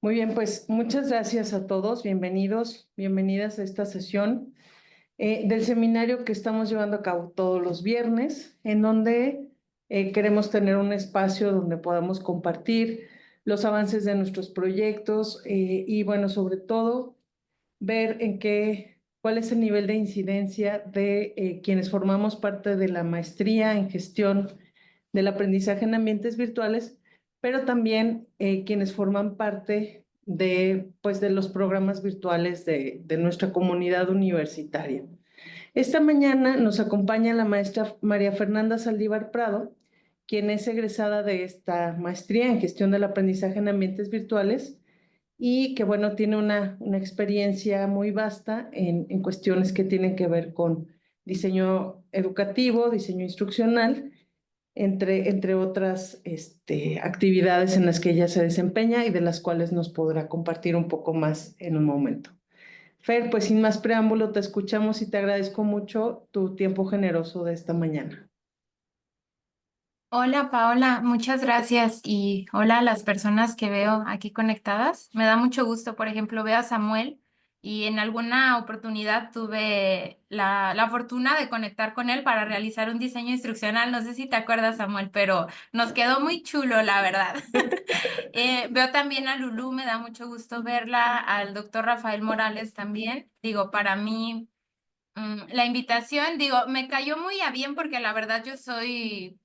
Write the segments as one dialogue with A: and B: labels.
A: Muy bien, pues muchas gracias a todos. Bienvenidos, bienvenidas a esta sesión del seminario que estamos llevando a cabo todos los viernes, en donde queremos tener un espacio donde podamos compartir los avances de nuestros proyectos y bueno, sobre todo ver cuál es el nivel de incidencia de quienes formamos parte de la maestría en gestión del aprendizaje en ambientes virtuales, pero también quienes forman parte de los programas virtuales de nuestra comunidad universitaria. Esta mañana nos acompaña la maestra María Fernanda Saldívar Prado, quien es egresada de esta maestría en gestión del aprendizaje en ambientes virtuales y que, bueno, tiene una experiencia muy vasta en cuestiones que tienen que ver con diseño educativo, diseño instruccional, entre otras actividades en las que ella se desempeña y de las cuales nos podrá compartir un poco más en un momento. Fer, pues sin más preámbulo, te escuchamos y te agradezco mucho tu tiempo generoso de esta mañana.
B: Hola Paola, muchas gracias y hola a las personas que veo aquí conectadas. Me da mucho gusto, por ejemplo, veo a Samuel y en alguna oportunidad tuve la fortuna de conectar con él para realizar un diseño instruccional. No sé si te acuerdas, Samuel, pero nos quedó muy chulo, la verdad. Veo también a Lulú, me da mucho gusto verla, al doctor Rafael Morales también. Digo, para mí, la invitación, digo, me cayó muy a bien porque la verdad yo soy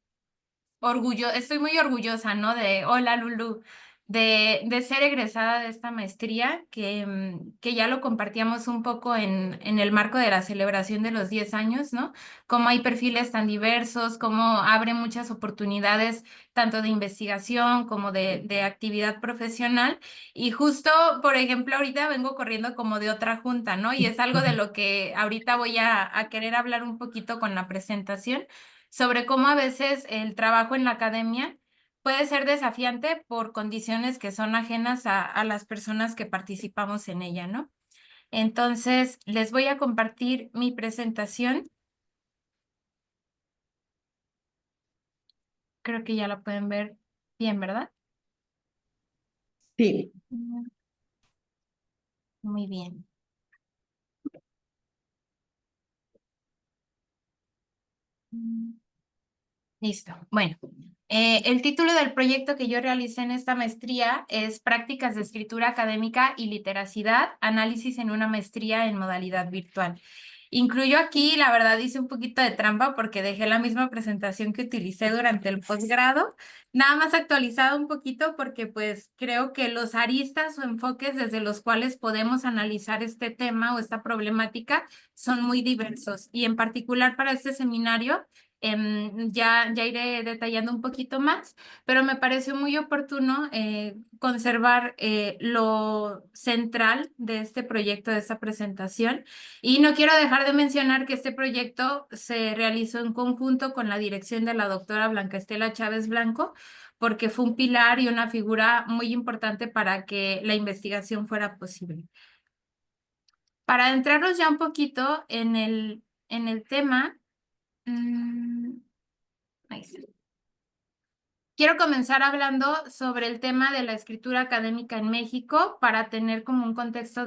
B: estoy muy orgullosa, ¿no? Hola Lulu, de ser egresada de esta maestría, que ya lo compartíamos un poco en el marco de la celebración de los 10 años, ¿no? Cómo hay perfiles tan diversos, cómo abre muchas oportunidades, tanto de investigación como de actividad profesional. Y justo, por ejemplo, ahorita vengo corriendo como de otra junta, ¿no? Y es algo de lo que ahorita voy a querer hablar un poquito con la presentación sobre cómo a veces el trabajo en la academia puede ser desafiante por condiciones que son ajenas a las personas que participamos en ella, ¿no? Entonces, les voy a compartir mi presentación. Creo que ya la pueden ver bien, ¿verdad?
A: Sí,
B: Mm, Muy bien. Mm, Listo. Bueno, el título del proyecto que yo realicé en esta maestría es Prácticas de Escritura Académica y Literacidad, Análisis en una maestría en modalidad virtual. Incluyo aquí, la verdad, hice un poquito de trampa porque dejé la misma presentación que utilicé durante el posgrado, nada más actualizado un poquito porque pues creo que los aristas o enfoques desde los cuales podemos analizar este tema o esta problemática son muy diversos y en particular para este seminario. Ya iré detallando un poquito más, pero me pareció muy oportuno conservar lo central de este proyecto, de esta presentación. Y no quiero dejar de mencionar que este proyecto se realizó en conjunto con la dirección de la doctora Blanca Estela Chávez Blanco, porque fue un pilar y una figura muy importante para que la investigación fuera posible. Para adentrarnos ya un poquito en el tema, mm, ahí está. Quiero comenzar hablando sobre el tema de la escritura académica en México para tener como un contexto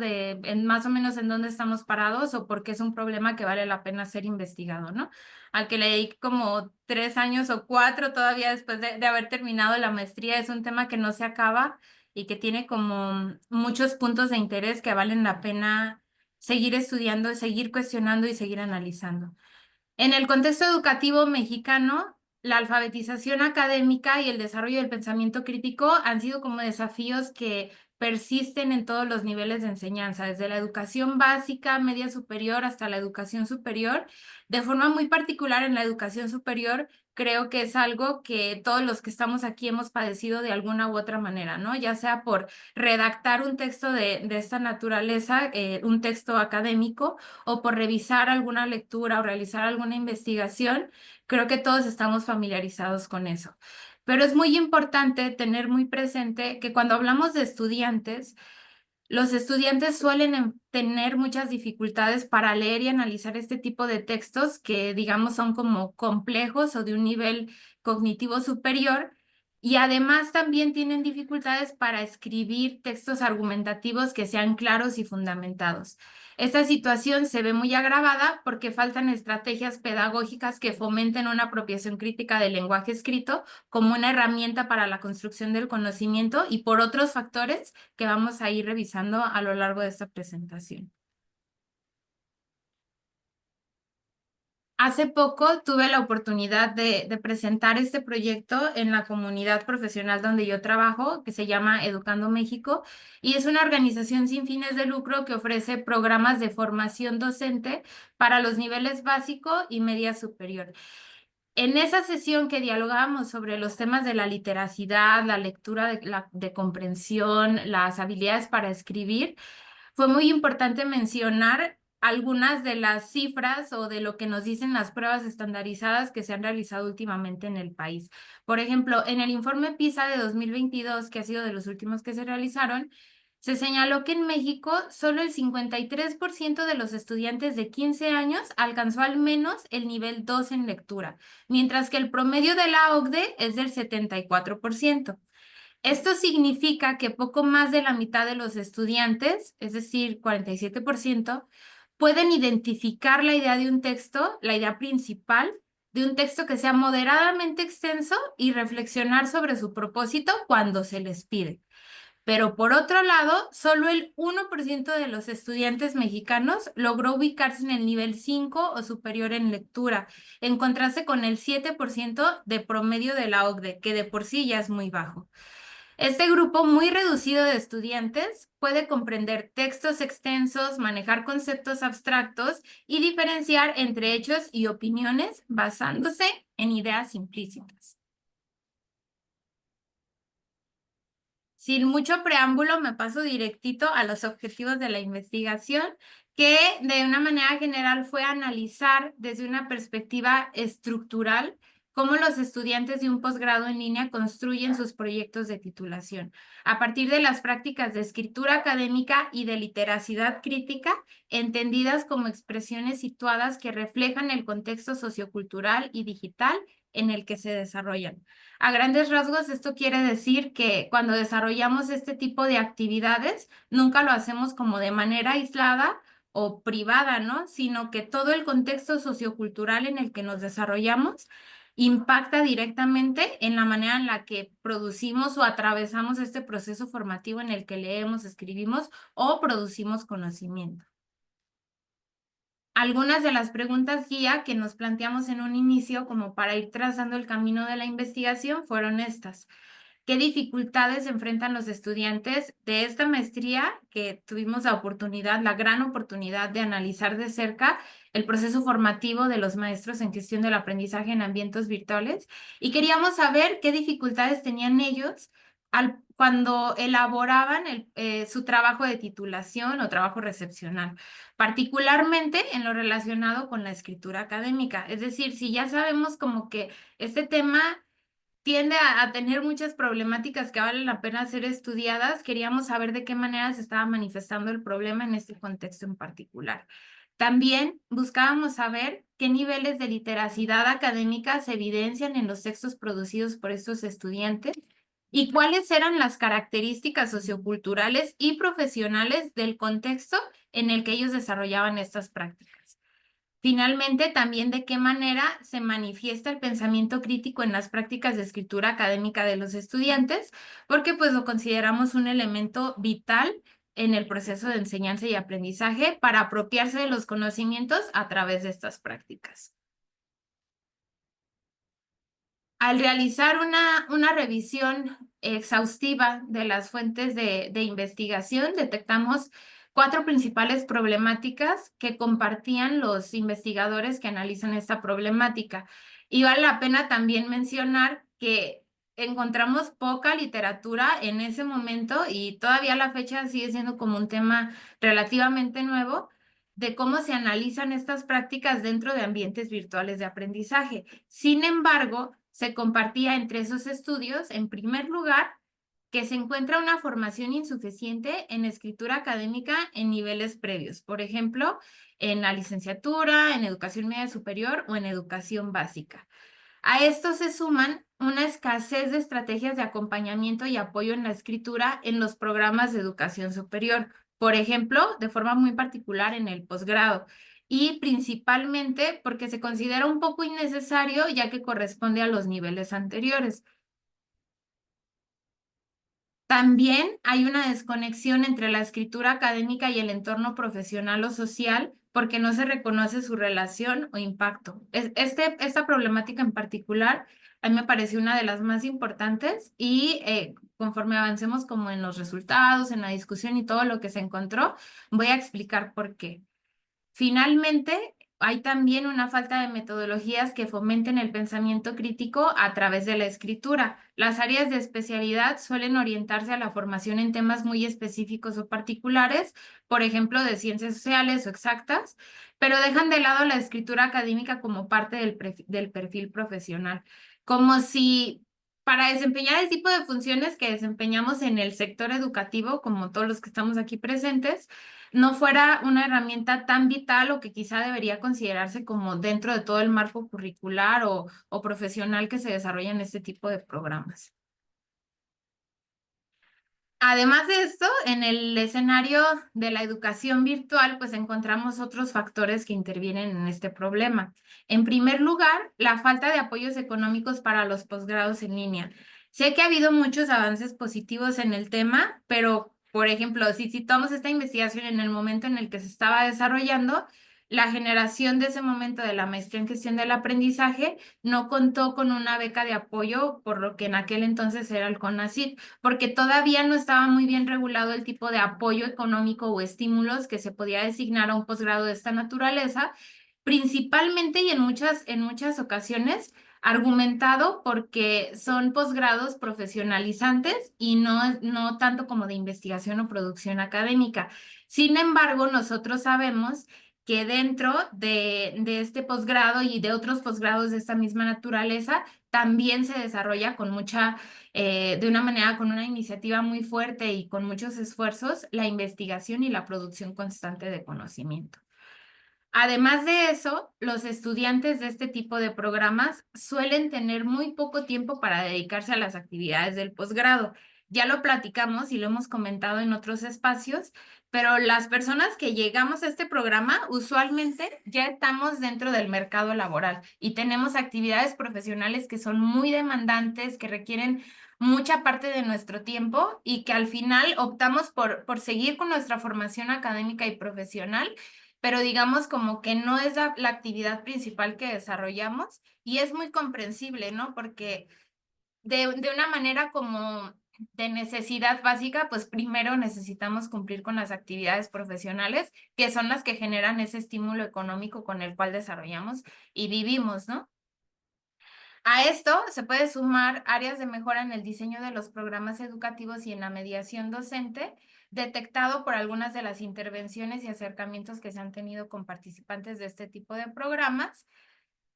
B: más o menos en dónde estamos parados o por qué es un problema que vale la pena ser investigado, ¿no? Al que le dediqué como 3 años o 4 todavía después de haber terminado la maestría, es un tema que no se acaba y que tiene como muchos puntos de interés que valen la pena seguir estudiando, seguir cuestionando y seguir analizando. En el contexto educativo mexicano, la alfabetización académica y el desarrollo del pensamiento crítico han sido como desafíos que persisten en todos los niveles de enseñanza, desde la educación básica, media superior, hasta la educación superior. De forma muy particular en la educación superior, creo que es algo que todos los que estamos aquí hemos padecido de alguna u otra manera, ¿no? Ya sea por redactar un texto de esta naturaleza, un texto académico, o por revisar alguna lectura o realizar alguna investigación, creo que todos estamos familiarizados con eso. Pero es muy importante tener muy presente que cuando hablamos de estudiantes, los estudiantes suelen tener muchas dificultades para leer y analizar este tipo de textos que, digamos, son como complejos o de un nivel cognitivo superior. y además también tienen dificultades para escribir textos argumentativos que sean claros y fundamentados. Esta situación se ve muy agravada porque faltan estrategias pedagógicas que fomenten una apropiación crítica del lenguaje escrito como una herramienta para la construcción del conocimiento y por otros factores que vamos a ir revisando a lo largo de esta presentación. Hace poco tuve la oportunidad de presentar este proyecto en la comunidad profesional donde yo trabajo, que se llama Educando México, y es una organización sin fines de lucro que ofrece programas de formación docente para los niveles básico y media superior. En esa sesión que dialogábamos sobre los temas de la literacidad, la lectura de comprensión, las habilidades para escribir, fue muy importante mencionar algunas de las cifras o de lo que nos dicen las pruebas estandarizadas que se han realizado últimamente en el país. Por ejemplo, en el informe PISA de 2022, que ha sido de los últimos que se realizaron, se señaló que en México solo el 53% de los estudiantes de 15 años alcanzó al menos el nivel 2 en lectura, mientras que el promedio de la OCDE es del 74%. Esto significa que poco más de la mitad de los estudiantes, es decir, 47%, pueden identificar la idea de un texto, la idea principal de un texto que sea moderadamente extenso y reflexionar sobre su propósito cuando se les pide. Pero por otro lado, solo el 1% de los estudiantes mexicanos logró ubicarse en el nivel 5 o superior en lectura, en contraste con el 7% de promedio de la OCDE, que de por sí ya es muy bajo. Este grupo muy reducido de estudiantes puede comprender textos extensos, manejar conceptos abstractos y diferenciar entre hechos y opiniones basándose en ideas implícitas. Sin mucho preámbulo, me paso directito a los objetivos de la investigación, que de una manera general fue analizar desde una perspectiva estructural cómo los estudiantes de un posgrado en línea construyen sus proyectos de titulación, a partir de las prácticas de escritura académica y de literacidad crítica, entendidas como expresiones situadas que reflejan el contexto sociocultural y digital en el que se desarrollan. A grandes rasgos, esto quiere decir que cuando desarrollamos este tipo de actividades, nunca lo hacemos como de manera aislada o privada, ¿no? Sino que todo el contexto sociocultural en el que nos desarrollamos impacta directamente en la manera en la que producimos o atravesamos este proceso formativo en el que leemos, escribimos o producimos conocimiento. Algunas de las preguntas guía que nos planteamos en un inicio como para ir trazando el camino de la investigación fueron estas. ¿Qué dificultades enfrentan los estudiantes de esta maestría que tuvimos la oportunidad, la gran oportunidad de analizar de cerca el proceso formativo de los maestros en gestión del aprendizaje en ambientes virtuales? Y queríamos saber qué dificultades tenían ellos cuando elaboraban su trabajo de titulación o trabajo recepcional, particularmente en lo relacionado con la escritura académica. Es decir, si ya sabemos como que este tema tiende a tener muchas problemáticas que valen la pena ser estudiadas, queríamos saber de qué manera se estaba manifestando el problema en este contexto en particular. También buscábamos saber qué niveles de literacidad académica se evidencian en los textos producidos por estos estudiantes y cuáles eran las características socioculturales y profesionales del contexto en el que ellos desarrollaban estas prácticas. Finalmente, también de qué manera se manifiesta el pensamiento crítico en las prácticas de escritura académica de los estudiantes, porque pues lo consideramos un elemento vital en el proceso de enseñanza y aprendizaje para apropiarse de los conocimientos a través de estas prácticas. Al realizar una revisión exhaustiva de las fuentes de investigación, detectamos 4 principales problemáticas que compartían los investigadores que analizan esta problemática. Y vale la pena también mencionar que encontramos poca literatura en ese momento y todavía a la fecha sigue siendo como un tema relativamente nuevo de cómo se analizan estas prácticas dentro de ambientes virtuales de aprendizaje. Sin embargo, se compartía entre esos estudios, en primer lugar, que se encuentra una formación insuficiente en escritura académica en niveles previos, por ejemplo, en la licenciatura, en educación media superior o en educación básica. A esto se suman una escasez de estrategias de acompañamiento y apoyo en la escritura en los programas de educación superior, por ejemplo, de forma muy particular en el posgrado, y principalmente porque se considera un poco innecesario ya que corresponde a los niveles anteriores. También hay una desconexión entre la escritura académica y el entorno profesional o social porque no se reconoce su relación o impacto. Esta problemática en particular a mí me pareció una de las más importantes y conforme avancemos como en los resultados, en la discusión y todo lo que se encontró, voy a explicar por qué. Finalmente, hay también una falta de metodologías que fomenten el pensamiento crítico a través de la escritura. Las áreas de especialidad suelen orientarse a la formación en temas muy específicos o particulares, por ejemplo, de ciencias sociales o exactas, pero dejan de lado la escritura académica como parte del perfil profesional, como si para desempeñar el tipo de funciones que desempeñamos en el sector educativo, como todos los que estamos aquí presentes, no fuera una herramienta tan vital o que quizá debería considerarse como dentro de todo el marco curricular o profesional que se desarrolla en este tipo de programas. Además de esto, en el escenario de la educación virtual, pues encontramos otros factores que intervienen en este problema. En primer lugar, la falta de apoyos económicos para los posgrados en línea. Sé que ha habido muchos avances positivos en el tema, pero, por ejemplo, si citamos esta investigación en el momento en el que se estaba desarrollando, la generación de ese momento de la maestría en gestión del aprendizaje no contó con una beca de apoyo, por lo que en aquel entonces era el CONACYT, porque todavía no estaba muy bien regulado el tipo de apoyo económico o estímulos que se podía designar a un posgrado de esta naturaleza, principalmente y en muchas ocasiones argumentado porque son posgrados profesionalizantes y no tanto como de investigación o producción académica. Sin embargo, nosotros sabemos que dentro de este posgrado y de otros posgrados de esta misma naturaleza, también se desarrolla con de una manera, con una iniciativa muy fuerte y con muchos esfuerzos, la investigación y la producción constante de conocimiento. Además de eso, los estudiantes de este tipo de programas suelen tener muy poco tiempo para dedicarse a las actividades del posgrado. Ya lo platicamos y lo hemos comentado en otros espacios, pero las personas que llegamos a este programa usualmente ya estamos dentro del mercado laboral y tenemos actividades profesionales que son muy demandantes, que requieren mucha parte de nuestro tiempo y que al final optamos por seguir con nuestra formación académica y profesional, pero digamos como que no es la actividad principal que desarrollamos y es muy comprensible, ¿no? Porque de una manera como de necesidad básica, pues primero necesitamos cumplir con las actividades profesionales, que son las que generan ese estímulo económico con el cual desarrollamos y vivimos, ¿no? A esto se puede sumar áreas de mejora en el diseño de los programas educativos y en la mediación docente, detectado por algunas de las intervenciones y acercamientos que se han tenido con participantes de este tipo de programas.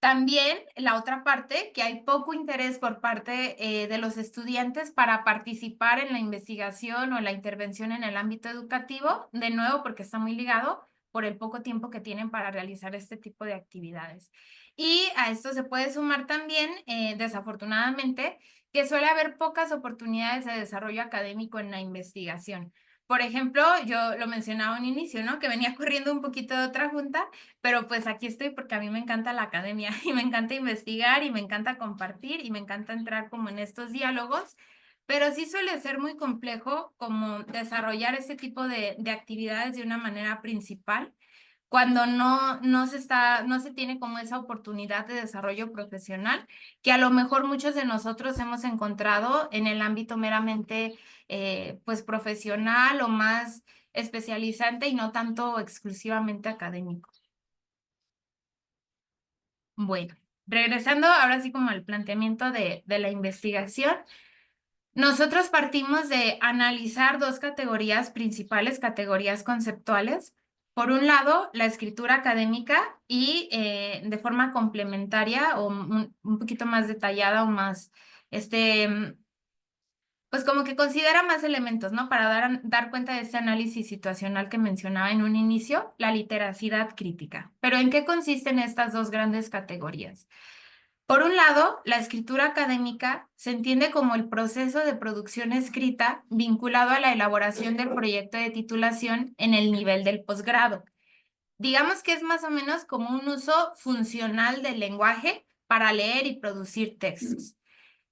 B: También la otra parte, que hay poco interés por parte de los estudiantes para participar en la investigación o la intervención en el ámbito educativo, de nuevo porque está muy ligado por el poco tiempo que tienen para realizar este tipo de actividades. Y a esto se puede sumar también, desafortunadamente, que suele haber pocas oportunidades de desarrollo académico en la investigación. Por ejemplo, yo lo mencionaba en inicio, ¿no? Que venía corriendo un poquito de otra junta, pero pues aquí estoy porque a mí me encanta la academia y me encanta investigar y me encanta compartir y me encanta entrar como en estos diálogos, pero sí suele ser muy complejo como desarrollar este tipo de actividades de una manera principal cuando no se tiene como esa oportunidad de desarrollo profesional que a lo mejor muchos de nosotros hemos encontrado en el ámbito meramente pues profesional o más especializante y no tanto exclusivamente académico. Bueno, regresando ahora sí como al planteamiento de la investigación, nosotros partimos de analizar dos categorías principales, categorías conceptuales. Por un lado, la escritura académica y de forma complementaria o un poquito más detallada o más, pues como que considera más elementos, ¿no? Para dar cuenta de este análisis situacional que mencionaba en un inicio, la literacidad crítica. Pero ¿en qué consisten estas dos grandes categorías? Por un lado, la escritura académica se entiende como el proceso de producción escrita vinculado a la elaboración del proyecto de titulación en el nivel del posgrado. Digamos que es más o menos como un uso funcional del lenguaje para leer y producir textos.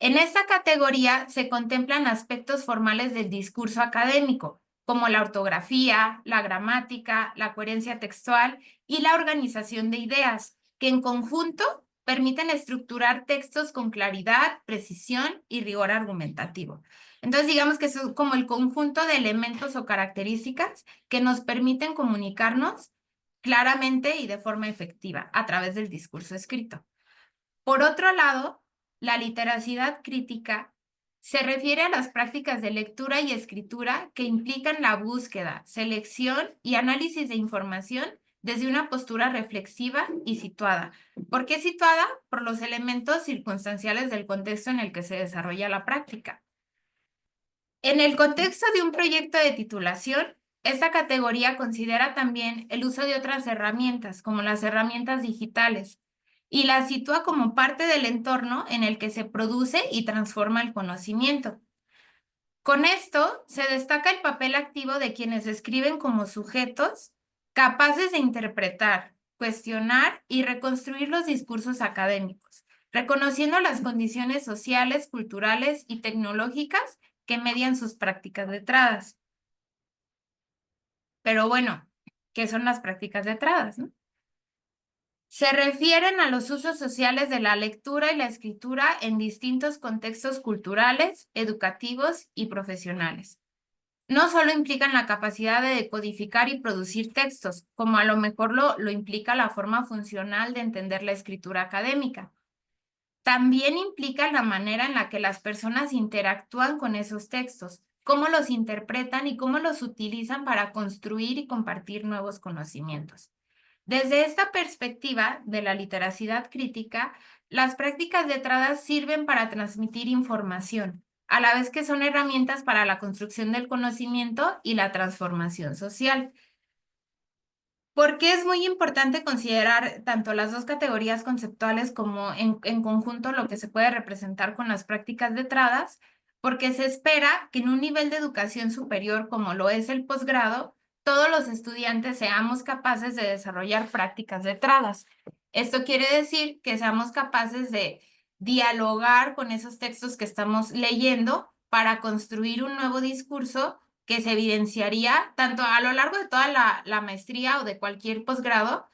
B: En esta categoría se contemplan aspectos formales del discurso académico, como la ortografía, la gramática, la coherencia textual y la organización de ideas, que en conjunto permiten estructurar textos con claridad, precisión y rigor argumentativo. Entonces, digamos que es como el conjunto de elementos o características que nos permiten comunicarnos claramente y de forma efectiva a través del discurso escrito. Por otro lado, la literacidad crítica se refiere a las prácticas de lectura y escritura que implican la búsqueda, selección y análisis de información desde una postura reflexiva y situada. ¿Por qué situada? Por los elementos circunstanciales del contexto en el que se desarrolla la práctica. En el contexto de un proyecto de titulación, esta categoría considera también el uso de otras herramientas, como las herramientas digitales, y las sitúa como parte del entorno en el que se produce y transforma el conocimiento. Con esto se destaca el papel activo de quienes escriben como sujetos capaces de interpretar, cuestionar y reconstruir los discursos académicos, reconociendo las condiciones sociales, culturales y tecnológicas que median sus prácticas letradas. Pero bueno, ¿qué son las prácticas letradas, no? Se refieren a los usos sociales de la lectura y la escritura en distintos contextos culturales, educativos y profesionales. No solo implican la capacidad de decodificar y producir textos, como a lo mejor lo implica la forma funcional de entender la escritura académica. También implica la manera en la que las personas interactúan con esos textos, cómo los interpretan y cómo los utilizan para construir y compartir nuevos conocimientos. Desde esta perspectiva de la literacidad crítica, las prácticas letradas sirven para transmitir información, a la vez que son herramientas para la construcción del conocimiento y la transformación social. Porque es muy importante considerar tanto las dos categorías conceptuales como en conjunto lo que se puede representar con las prácticas letradas, porque se espera que en un nivel de educación superior como lo es el posgrado, todos los estudiantes seamos capaces de desarrollar prácticas letradas. Esto quiere decir que seamos capaces de dialogar con esos textos que estamos leyendo para construir un nuevo discurso que se evidenciaría tanto a lo largo de toda la maestría o de cualquier posgrado,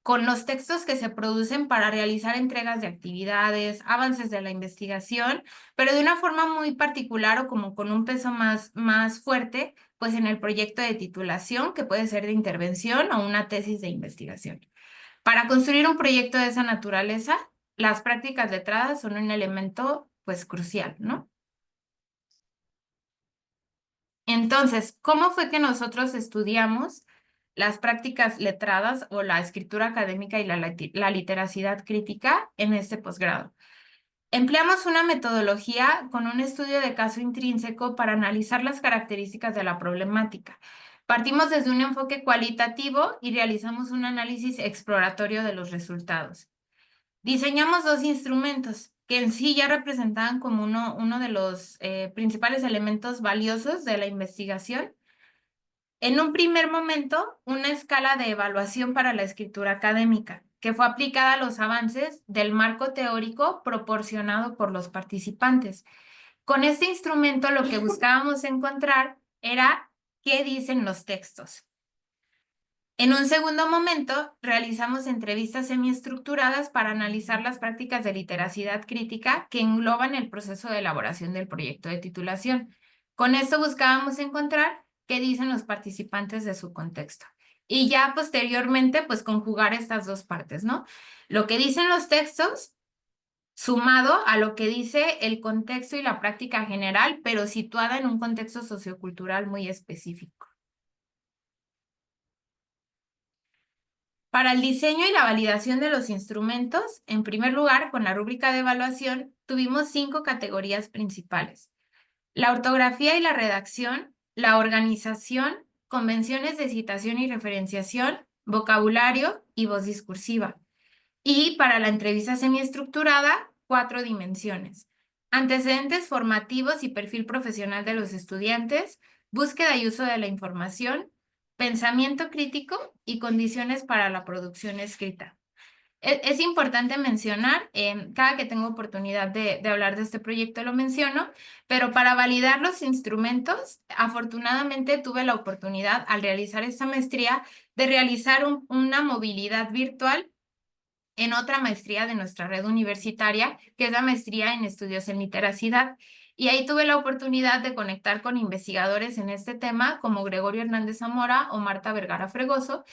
B: con los textos que se producen para realizar entregas de actividades, avances de la investigación, pero de una forma muy particular o como con un peso más fuerte, pues en el proyecto de titulación, que puede ser de intervención o una tesis de investigación. Para construir un proyecto de esa naturaleza, las prácticas letradas son un elemento, pues, crucial, ¿no? Entonces, ¿cómo fue que nosotros estudiamos las prácticas letradas o la escritura académica y la literacidad crítica en este posgrado? Empleamos una metodología con un estudio de caso intrínseco para analizar las características de la problemática. Partimos desde un enfoque cualitativo y realizamos un análisis exploratorio de los resultados. Diseñamos dos instrumentos que en sí ya representaban como uno de los principales elementos valiosos de la investigación. En un primer momento, una escala de evaluación para la escritura académica, que fue aplicada a los avances del marco teórico proporcionado por los participantes. Con este instrumento lo que buscábamos encontrar era qué dicen los textos. En un segundo momento, realizamos entrevistas semiestructuradas para analizar las prácticas de literacidad crítica que engloban el proceso de elaboración del proyecto de titulación. Con esto buscábamos encontrar qué dicen los participantes de su contexto. Y ya posteriormente, pues conjugar estas dos partes, ¿no? Lo que dicen los textos sumado a lo que dice el contexto y la práctica general, pero situada en un contexto sociocultural muy específico. Para el diseño y la validación de los instrumentos, en primer lugar, con la rúbrica de evaluación, tuvimos 5 categorías principales: la ortografía y la redacción, la organización, convenciones de citación y referenciación, vocabulario y voz discursiva. Y para la entrevista semiestructurada, 4 dimensiones: antecedentes formativos y perfil profesional de los estudiantes, búsqueda y uso de la información, pensamiento crítico y condiciones para la producción escrita. Es importante mencionar, cada que tengo oportunidad de hablar de este proyecto lo menciono, pero para validar los instrumentos, afortunadamente tuve la oportunidad al realizar esta maestría de realizar una movilidad virtual en otra maestría de nuestra red universitaria, que es la maestría en estudios en literacidad. Y ahí tuve la oportunidad de conectar con investigadores en este tema, como Gregorio Hernández Zamora o Marta Vergara Fregoso,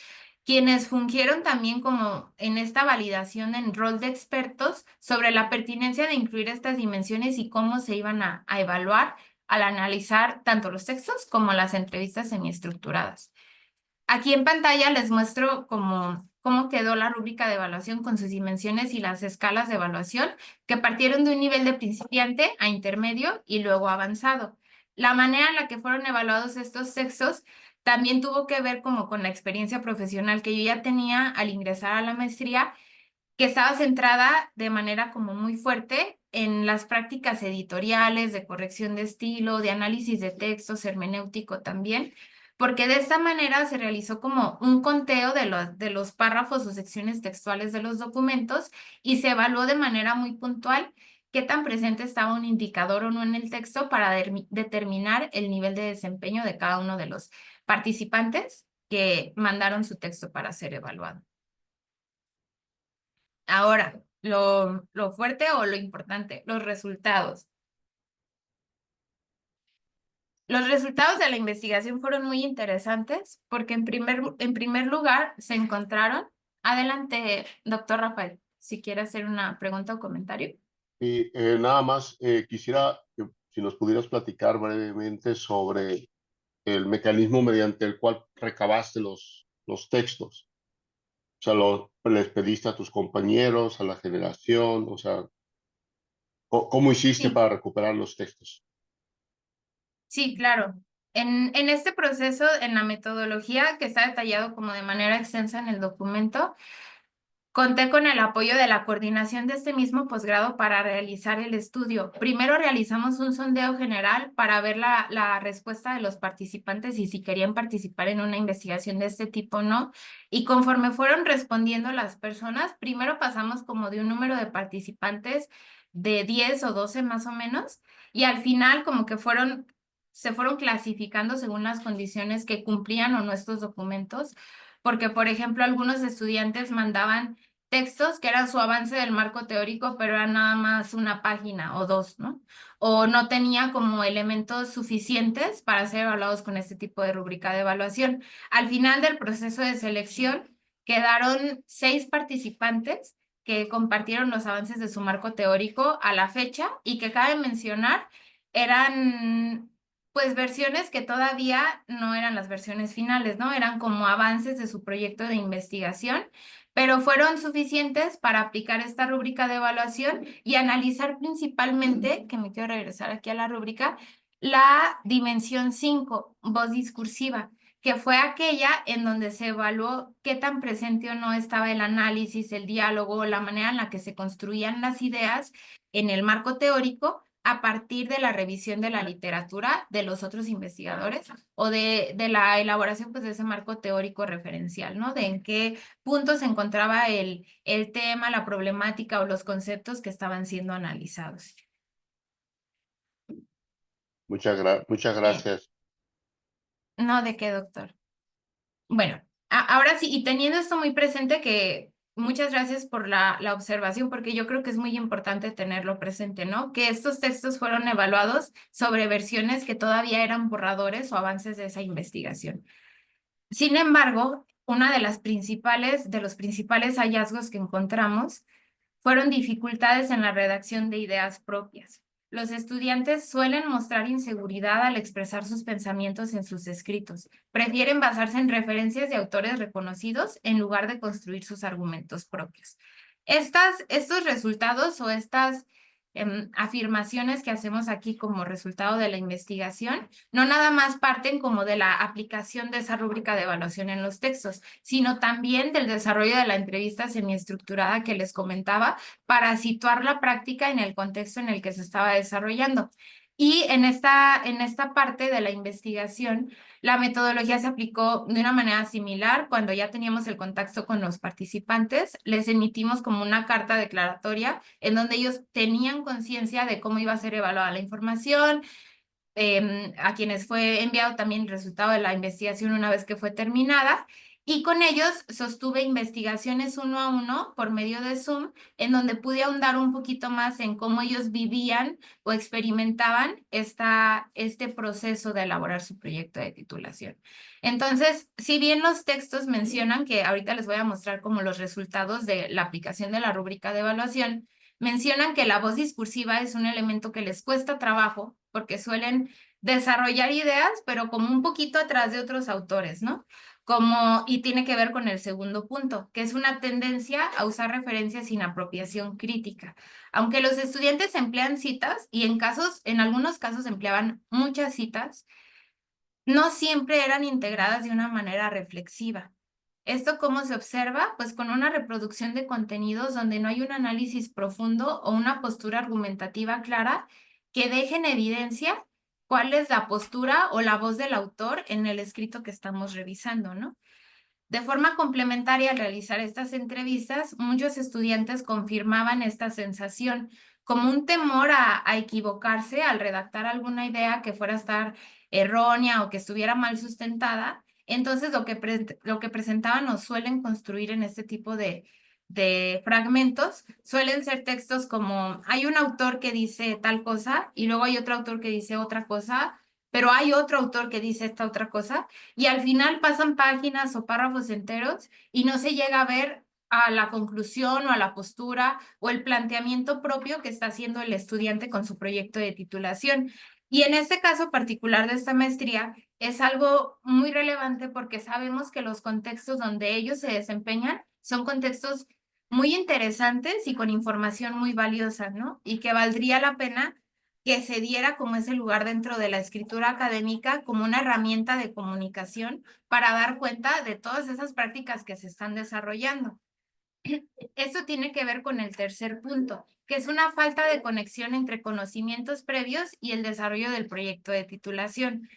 B: quienes fungieron también como en esta validación en rol de expertos sobre la pertinencia de incluir estas dimensiones y cómo se iban a evaluar al analizar tanto los textos como las entrevistas semiestructuradas. Aquí en pantalla les muestro cómo quedó la rúbrica de evaluación con sus dimensiones y las escalas de evaluación, que partieron de un nivel de principiante a intermedio y luego avanzado. La manera en la que fueron evaluados estos textos también tuvo que ver como con la experiencia profesional que yo ya tenía al ingresar a la maestría, que estaba centrada de manera como muy fuerte en las prácticas editoriales, de corrección de estilo, de análisis de textos, hermenéutico también, porque de esta manera se realizó como un conteo de los párrafos o secciones textuales de los documentos y se evaluó de manera muy puntual qué tan presente estaba un indicador o no en el texto para determinar el nivel de desempeño de cada uno de los participantes que mandaron su texto para ser evaluado. Ahora, lo fuerte o lo importante, los resultados. Los resultados de la investigación fueron muy interesantes porque en primer lugar se encontraron. Adelante, doctor Rafael, si quiere hacer una pregunta o comentario.
C: Y nada más quisiera que si nos pudieras platicar brevemente sobre el mecanismo mediante el cual recabaste los textos. O sea, les pediste a tus compañeros, a la generación, o sea, ¿cómo hiciste
B: Sí.
C: para recuperar los textos?
B: Sí, claro. En este proceso, en la metodología que está detallado como de manera extensa en el documento, conté con el apoyo de la coordinación de este mismo posgrado para realizar el estudio. Primero realizamos un sondeo general para ver la respuesta de los participantes y si querían participar en una investigación de este tipo o no. Y conforme fueron respondiendo las personas, primero pasamos como de un número de participantes de 10 o 12 más o menos, y al final como que se fueron clasificando según las condiciones que cumplían o no estos documentos, porque por ejemplo algunos estudiantes mandaban textos que eran su avance del marco teórico, pero era nada más una página o dos, ¿no? O no tenía como elementos suficientes para ser evaluados con este tipo de rúbrica de evaluación. Al final del proceso de selección quedaron 6 participantes que compartieron los avances de su marco teórico a la fecha y que cabe mencionar eran pues versiones que todavía no eran las versiones finales, ¿no? Eran como avances de su proyecto de investigación, pero fueron suficientes para aplicar esta rúbrica de evaluación y analizar principalmente, que me quiero regresar aquí a la rúbrica, la dimensión 5, voz discursiva, que fue aquella en donde se evaluó qué tan presente o no estaba el análisis, el diálogo, la manera en la que se construían las ideas en el marco teórico a partir de la revisión de la literatura de los otros investigadores o de la elaboración pues, de ese marco teórico referencial, ¿no? De en qué punto se encontraba el tema, la problemática o los conceptos que estaban siendo analizados.
C: Muchas
B: Eh,
C: gracias.
B: no, ¿de qué, doctor? Bueno, ahora sí, y teniendo esto muy presente, que muchas gracias por la observación, porque yo creo que es muy importante tenerlo presente, ¿no? Que estos textos fueron evaluados sobre versiones que todavía eran borradores o avances de esa investigación. Sin embargo, una de los principales hallazgos que encontramos fueron dificultades en la redacción de ideas propias. Los estudiantes suelen mostrar inseguridad al expresar sus pensamientos en sus escritos. Prefieren basarse en referencias de autores reconocidos en lugar de construir sus argumentos propios. Estos resultados o estas afirmaciones que hacemos aquí como resultado de la investigación, no nada más parten como de la aplicación de esa rúbrica de evaluación en los textos, sino también del desarrollo de la entrevista semiestructurada que les comentaba para situar la práctica en el contexto en el que se estaba desarrollando. Y en esta parte de la investigación, la metodología se aplicó de una manera similar. Cuando ya teníamos el contacto con los participantes, les emitimos como una carta declaratoria en donde ellos tenían conciencia de cómo iba a ser evaluada la información, a quienes fue enviado también el resultado de la investigación una vez que fue terminada. Y con ellos sostuve investigaciones 1 a 1 por medio de Zoom, en donde pude ahondar un poquito más en cómo ellos vivían o experimentaban este proceso de elaborar su proyecto de titulación. Entonces, si bien los textos mencionan, que ahorita les voy a mostrar como los resultados de la aplicación de la rúbrica de evaluación, mencionan que la voz discursiva es un elemento que les cuesta trabajo porque suelen desarrollar ideas, pero como un poquito atrás de otros autores, ¿no? Y tiene que ver con el segundo punto, que es una tendencia a usar referencias sin apropiación crítica. Aunque los estudiantes emplean citas y en algunos casos empleaban muchas citas, no siempre eran integradas de una manera reflexiva. ¿Esto cómo se observa? Pues con una reproducción de contenidos donde no hay un análisis profundo o una postura argumentativa clara que deje en evidencia cuál es la postura o la voz del autor en el escrito que estamos revisando, ¿no? De forma complementaria al realizar estas entrevistas, muchos estudiantes confirmaban esta sensación como un temor a equivocarse al redactar alguna idea que fuera a estar errónea o que estuviera mal sustentada. Entonces, lo que presentaban o suelen construir en este tipo de fragmentos suelen ser textos como hay un autor que dice tal cosa y luego hay otro autor que dice otra cosa, pero hay otro autor que dice esta otra cosa y al final pasan páginas o párrafos enteros y no se llega a ver a la conclusión o a la postura o el planteamiento propio que está haciendo el estudiante con su proyecto de titulación. Y en este caso particular de esta maestría es algo muy relevante porque sabemos que los contextos donde ellos se desempeñan son contextos muy interesantes y con información muy valiosa, ¿no? Y que valdría la pena que se diera como ese lugar dentro de la escritura académica como una herramienta de comunicación para dar cuenta de todas esas prácticas que se están desarrollando. Esto tiene que ver con el tercer punto, que es una falta de conexión entre conocimientos previos y el desarrollo del proyecto de titulación.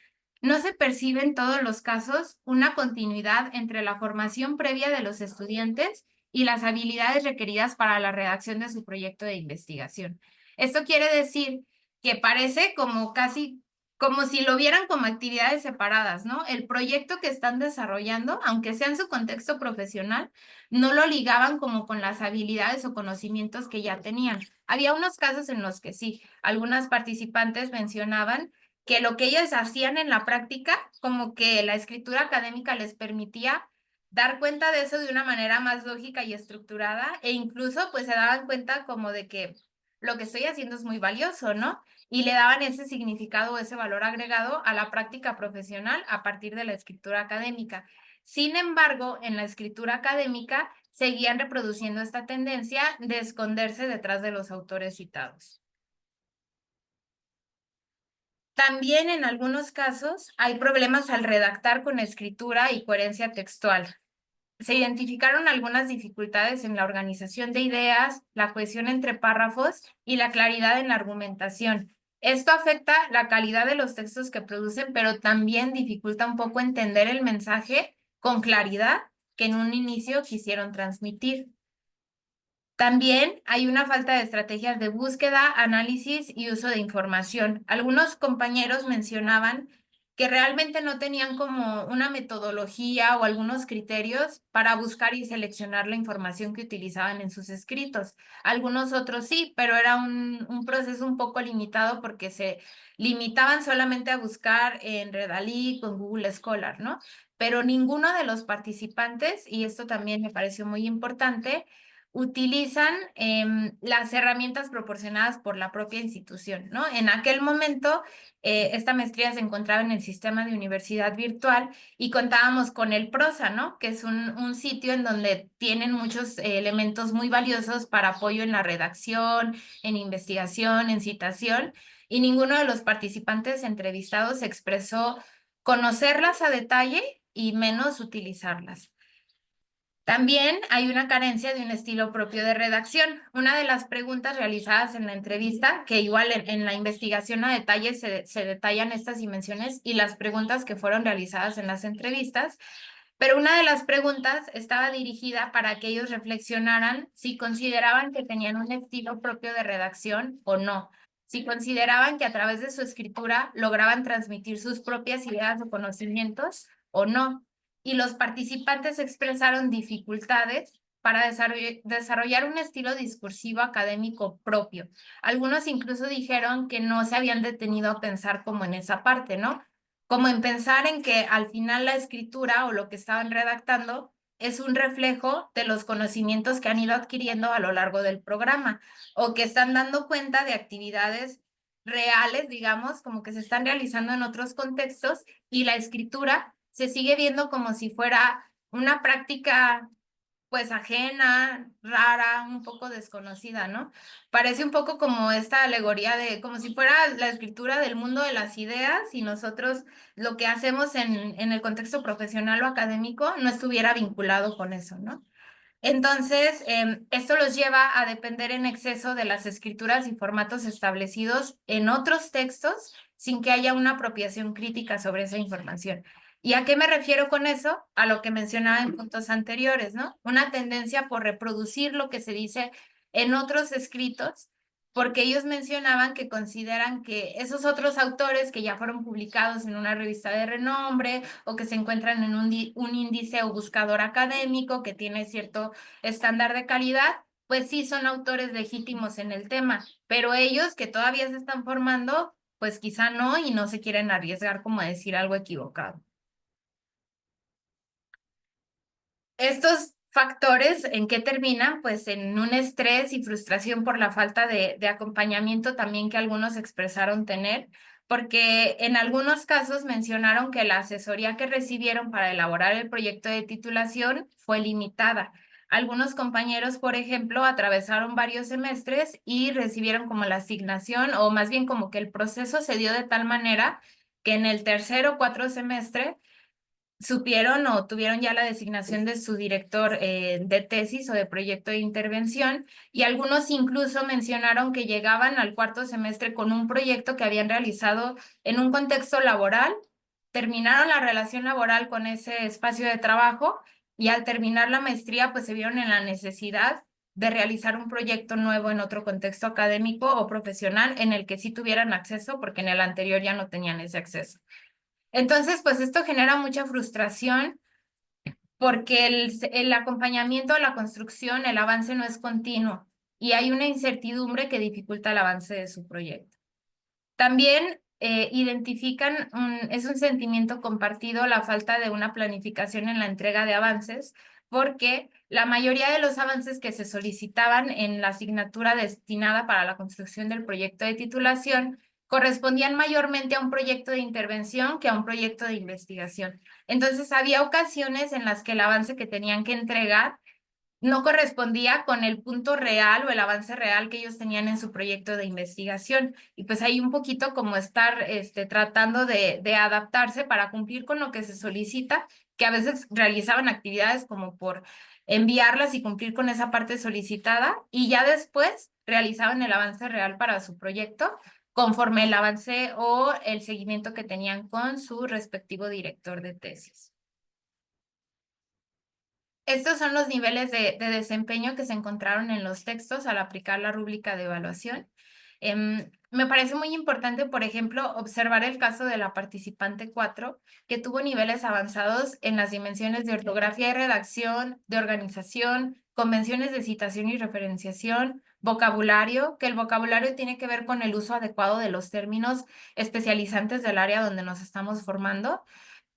B: No se percibe en todos los casos una continuidad entre la formación previa de los estudiantes y las habilidades requeridas para la redacción de su proyecto de investigación. Esto quiere decir que parece como casi como si lo vieran como actividades separadas, ¿no? El proyecto que están desarrollando, aunque sea en su contexto profesional, no lo ligaban como con las habilidades o conocimientos que ya tenían. Había unos casos en los que sí, algunas participantes mencionaban que lo que ellas hacían en la práctica, como que la escritura académica les permitía dar cuenta de eso de una manera más lógica y estructurada e incluso pues se daban cuenta como de que lo que estoy haciendo es muy valioso, ¿no? Y le daban ese significado o ese valor agregado a la práctica profesional a partir de la escritura académica. Sin embargo, en la escritura académica seguían reproduciendo esta tendencia de esconderse detrás de los autores citados. También en algunos casos hay problemas al redactar con escritura y coherencia textual. Se identificaron algunas dificultades en la organización de ideas, la cohesión entre párrafos y la claridad en la argumentación. Esto afecta la calidad de los textos que producen, pero también dificulta un poco entender el mensaje con claridad que en un inicio quisieron transmitir. También hay una falta de estrategias de búsqueda, análisis y uso de información. Algunos compañeros mencionaban que realmente no tenían como una metodología o algunos criterios para buscar y seleccionar la información que utilizaban en sus escritos. Algunos otros sí, pero era un proceso un poco limitado porque se limitaban solamente a buscar en Redalyc o en Google Scholar, ¿no? Pero ninguno de los participantes, y esto también me pareció muy importante, utilizan las herramientas proporcionadas por la propia institución, ¿no? En aquel momento, esta maestría se encontraba en el sistema de universidad virtual y contábamos con el PROSA, ¿no? Que es un sitio en donde tienen muchos elementos muy valiosos para apoyo en la redacción, en investigación, en citación, y ninguno de los participantes entrevistados expresó conocerlas a detalle y menos utilizarlas. También hay una carencia de un estilo propio de redacción. Una de las preguntas realizadas en la entrevista, que igual en la investigación a detalle se detallan estas dimensiones y las preguntas que fueron realizadas en las entrevistas, pero una de las preguntas estaba dirigida para que ellos reflexionaran si consideraban que tenían un estilo propio de redacción o no, si consideraban que a través de su escritura lograban transmitir sus propias ideas o conocimientos o no. Y los participantes expresaron dificultades para desarrollar un estilo discursivo académico propio. Algunos incluso dijeron que no se habían detenido a pensar como en esa parte, ¿no? Como en pensar en que al final la escritura o lo que estaban redactando es un reflejo de los conocimientos que han ido adquiriendo a lo largo del programa o que están dando cuenta de actividades reales, digamos, como que se están realizando en otros contextos y la escritura se sigue viendo como si fuera una práctica pues ajena, rara, un poco desconocida, ¿no? Parece un poco como esta alegoría de, como si fuera la escritura del mundo de las ideas y nosotros lo que hacemos en el contexto profesional o académico no estuviera vinculado con eso, ¿no? Entonces, esto los lleva a depender en exceso de las escrituras y formatos establecidos en otros textos sin que haya una apropiación crítica sobre esa información. ¿Y a qué me refiero con eso? A lo que mencionaba en puntos anteriores, ¿no? Una tendencia por reproducir lo que se dice en otros escritos, porque ellos mencionaban que consideran que esos otros autores que ya fueron publicados en una revista de renombre o que se encuentran en un índice o buscador académico que tiene cierto estándar de calidad, pues sí son autores legítimos en el tema, pero ellos que todavía se están formando, pues quizá no y no se quieren arriesgar como a decir algo equivocado. Estos factores, ¿en qué terminan? Pues en un estrés y frustración por la falta de acompañamiento también que algunos expresaron tener, porque en algunos casos mencionaron que la asesoría que recibieron para elaborar el proyecto de titulación fue limitada. Algunos compañeros, por ejemplo, atravesaron varios semestres y recibieron como la asignación, o más bien como que el proceso se dio de tal manera que en el tercer o cuarto semestre supieron o tuvieron ya la designación de su director de tesis o de proyecto de intervención, y algunos incluso mencionaron que llegaban al cuarto semestre con un proyecto que habían realizado en un contexto laboral, terminaron la relación laboral con ese espacio de trabajo y al terminar la maestría pues se vieron en la necesidad de realizar un proyecto nuevo en otro contexto académico o profesional en el que sí tuvieran acceso porque en el anterior ya no tenían ese acceso. Entonces, pues esto genera mucha frustración porque el acompañamiento a la construcción, el avance no es continuo y hay una incertidumbre que dificulta el avance de su proyecto. También identifican, es un sentimiento compartido la falta de una planificación en la entrega de avances, porque la mayoría de los avances que se solicitaban en la asignatura destinada para la construcción del proyecto de titulación correspondían mayormente a un proyecto de intervención que a un proyecto de investigación. Entonces, había ocasiones en las que el avance que tenían que entregar no correspondía con el punto real o el avance real que ellos tenían en su proyecto de investigación. Y pues hay un poquito como estar tratando de adaptarse para cumplir con lo que se solicita, que a veces realizaban actividades como por enviarlas y cumplir con esa parte solicitada, y ya después realizaban el avance real para su proyecto conforme el avance o el seguimiento que tenían con su respectivo director de tesis. Estos son los niveles de desempeño que se encontraron en los textos al aplicar la rúbrica de evaluación. Me parece muy importante, por ejemplo, observar el caso de la participante 4, que tuvo niveles avanzados en las dimensiones de ortografía y redacción, de organización, convenciones de citación y referenciación, vocabulario, que el vocabulario tiene que ver con el uso adecuado de los términos especializantes del área donde nos estamos formando,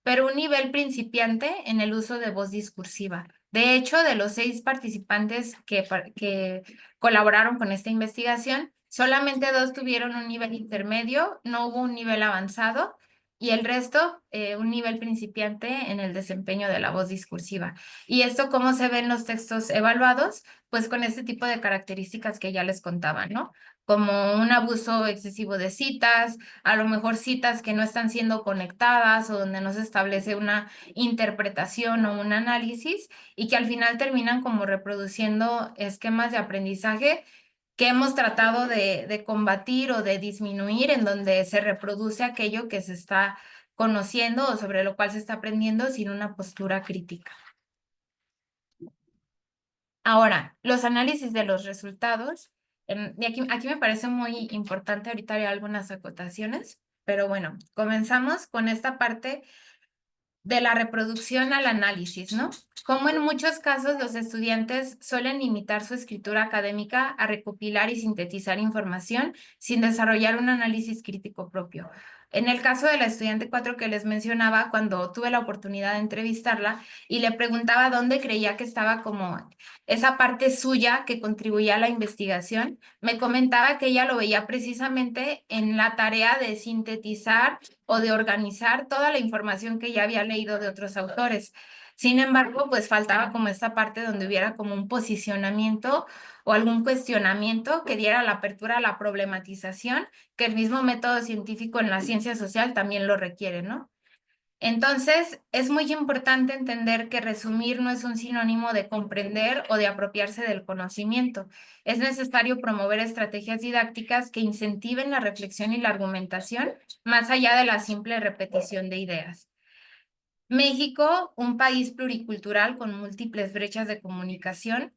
B: pero un nivel principiante en el uso de voz discursiva. De hecho, de los 6 participantes que colaboraron con esta investigación, solamente 2 tuvieron un nivel intermedio, no hubo un nivel avanzado, y el resto un nivel principiante en el desempeño de la voz discursiva. ¿Y esto cómo se ve en los textos evaluados? Pues con este tipo de características que ya les contaba, ¿no? Como un abuso excesivo de citas, a lo mejor citas que no están siendo conectadas o donde no se establece una interpretación o un análisis y que al final terminan como reproduciendo esquemas de aprendizaje que hemos tratado de combatir o de disminuir, en donde se reproduce aquello que se está conociendo o sobre lo cual se está aprendiendo sin una postura crítica. Ahora, los análisis de los resultados, y aquí me parece muy importante, ahorita haré algunas acotaciones, pero bueno, comenzamos con esta parte de la reproducción al análisis, ¿no? Como en muchos casos los estudiantes suelen limitar su escritura académica a recopilar y sintetizar información sin desarrollar un análisis crítico propio. En el caso de la estudiante 4 que les mencionaba, cuando tuve la oportunidad de entrevistarla y le preguntaba dónde creía que estaba como esa parte suya que contribuía a la investigación, me comentaba que ella lo veía precisamente en la tarea de sintetizar o de organizar toda la información que ya había leído de otros autores. Sin embargo, pues faltaba como esta parte donde hubiera como un posicionamiento o algún cuestionamiento que diera la apertura a la problematización, que el mismo método científico en la ciencia social también lo requiere, ¿no? Entonces, es muy importante entender que resumir no es un sinónimo de comprender o de apropiarse del conocimiento. Es necesario promover estrategias didácticas que incentiven la reflexión y la argumentación más allá de la simple repetición de ideas. México, un país pluricultural con múltiples brechas de comunicación,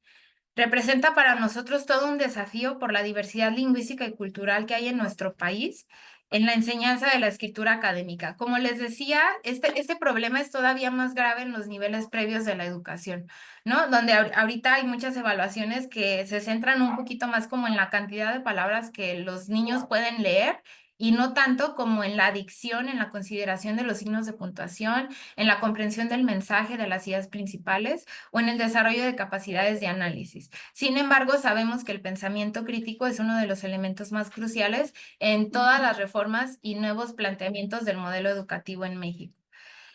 B: representa para nosotros todo un desafío por la diversidad lingüística y cultural que hay en nuestro país en la enseñanza de la escritura académica. Como les decía, este problema es todavía más grave en los niveles previos de la educación, ¿no? Donde ahorita hay muchas evaluaciones que se centran un poquito más como en la cantidad de palabras que los niños pueden leer y no tanto como en la dicción, en la consideración de los signos de puntuación, en la comprensión del mensaje de las ideas principales o en el desarrollo de capacidades de análisis. Sin embargo, sabemos que el pensamiento crítico es uno de los elementos más cruciales en todas las reformas y nuevos planteamientos del modelo educativo en México.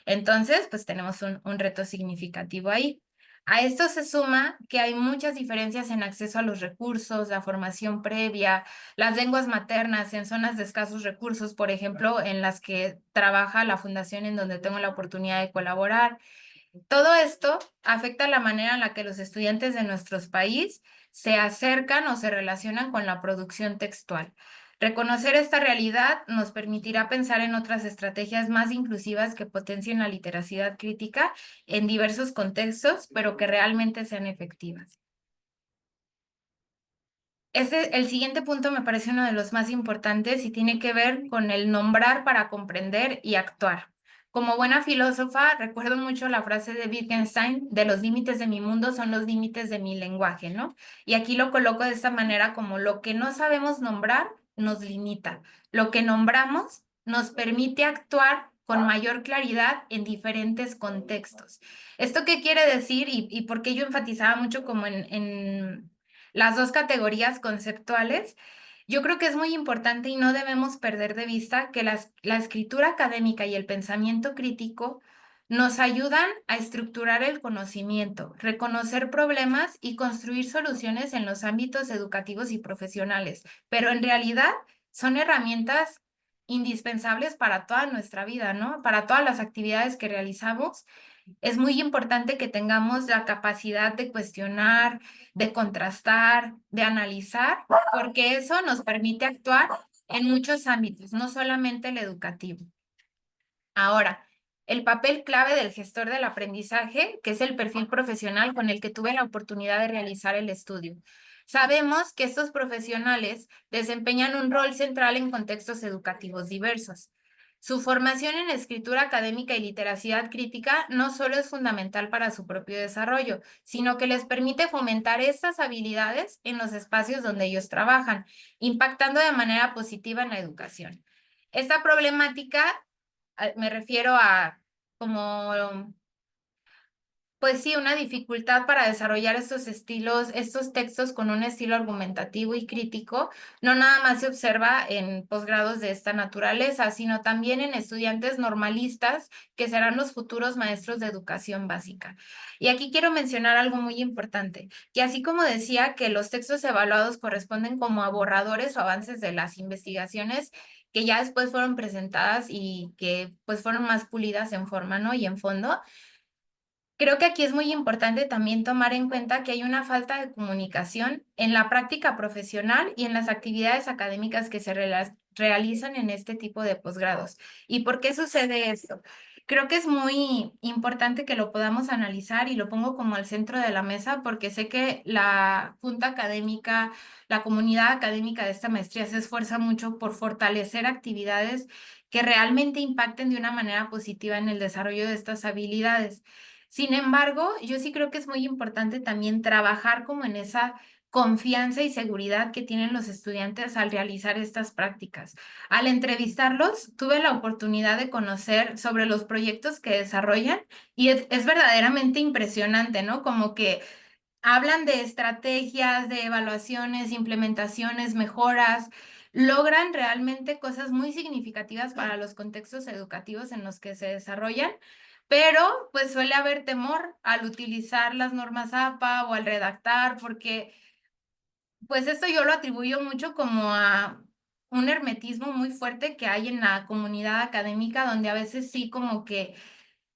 B: Entonces, pues tenemos un reto significativo ahí. A esto se suma que hay muchas diferencias en acceso a los recursos, la formación previa, las lenguas maternas en zonas de escasos recursos, por ejemplo, en las que trabaja la fundación en donde tengo la oportunidad de colaborar. Todo esto afecta la manera en la que los estudiantes de nuestro país se acercan o se relacionan con la producción textual. Reconocer esta realidad nos permitirá pensar en otras estrategias más inclusivas que potencien la literacidad crítica en diversos contextos, pero que realmente sean efectivas. El siguiente punto me parece uno de los más importantes y tiene que ver con el nombrar para comprender y actuar. Como buena filósofa, recuerdo mucho la frase de Wittgenstein, de los límites de mi mundo son los límites de mi lenguaje, ¿no? Y aquí lo coloco de esta manera como lo que no sabemos nombrar nos limita. Lo que nombramos nos permite actuar con mayor claridad en diferentes contextos. ¿Esto qué quiere decir? Y por qué yo enfatizaba mucho como en las dos categorías conceptuales, yo creo que es muy importante y no debemos perder de vista que la escritura académica y el pensamiento crítico nos ayudan a estructurar el conocimiento, reconocer problemas y construir soluciones en los ámbitos educativos y profesionales, pero en realidad son herramientas indispensables para toda nuestra vida, ¿no? Para todas las actividades que realizamos. Es muy importante que tengamos la capacidad de cuestionar, de contrastar, de analizar, porque eso nos permite actuar en muchos ámbitos, no solamente el educativo. Ahora, el papel clave del gestor del aprendizaje, que es el perfil profesional con el que tuve la oportunidad de realizar el estudio. Sabemos que estos profesionales desempeñan un rol central en contextos educativos diversos. Su formación en escritura académica y literacidad crítica no solo es fundamental para su propio desarrollo, sino que les permite fomentar estas habilidades en los espacios donde ellos trabajan, impactando de manera positiva en la educación. Esta problemática me refiero a como Pues sí, una dificultad para desarrollar estos estilos, estos textos con un estilo argumentativo y crítico, no nada más se observa en posgrados de esta naturaleza, sino también en estudiantes normalistas que serán los futuros maestros de educación básica. Y aquí quiero mencionar algo muy importante, que así como decía que los textos evaluados corresponden como a borradores o avances de las investigaciones que ya después fueron presentadas y que pues fueron más pulidas en forma, ¿no? Y en fondo. Creo que aquí es muy importante también tomar en cuenta que hay una falta de comunicación en la práctica profesional y en las actividades académicas que se realizan en este tipo de posgrados. ¿Y por qué sucede esto? Creo que es muy importante que lo podamos analizar y lo pongo como al centro de la mesa porque sé que la junta académica, la comunidad académica de esta maestría se esfuerza mucho por fortalecer actividades que realmente impacten de una manera positiva en el desarrollo de estas habilidades. Sin embargo, yo sí creo que es muy importante también trabajar como en esa confianza y seguridad que tienen los estudiantes al realizar estas prácticas. Al entrevistarlos, tuve la oportunidad de conocer sobre los proyectos que desarrollan y es verdaderamente impresionante, ¿no? Como que hablan de estrategias, de evaluaciones, implementaciones, mejoras, logran realmente cosas muy significativas para los contextos educativos en los que se desarrollan, pero pues suele haber temor al utilizar las normas APA o al redactar, porque pues esto yo lo atribuyo mucho como a un hermetismo muy fuerte que hay en la comunidad académica, donde a veces sí como que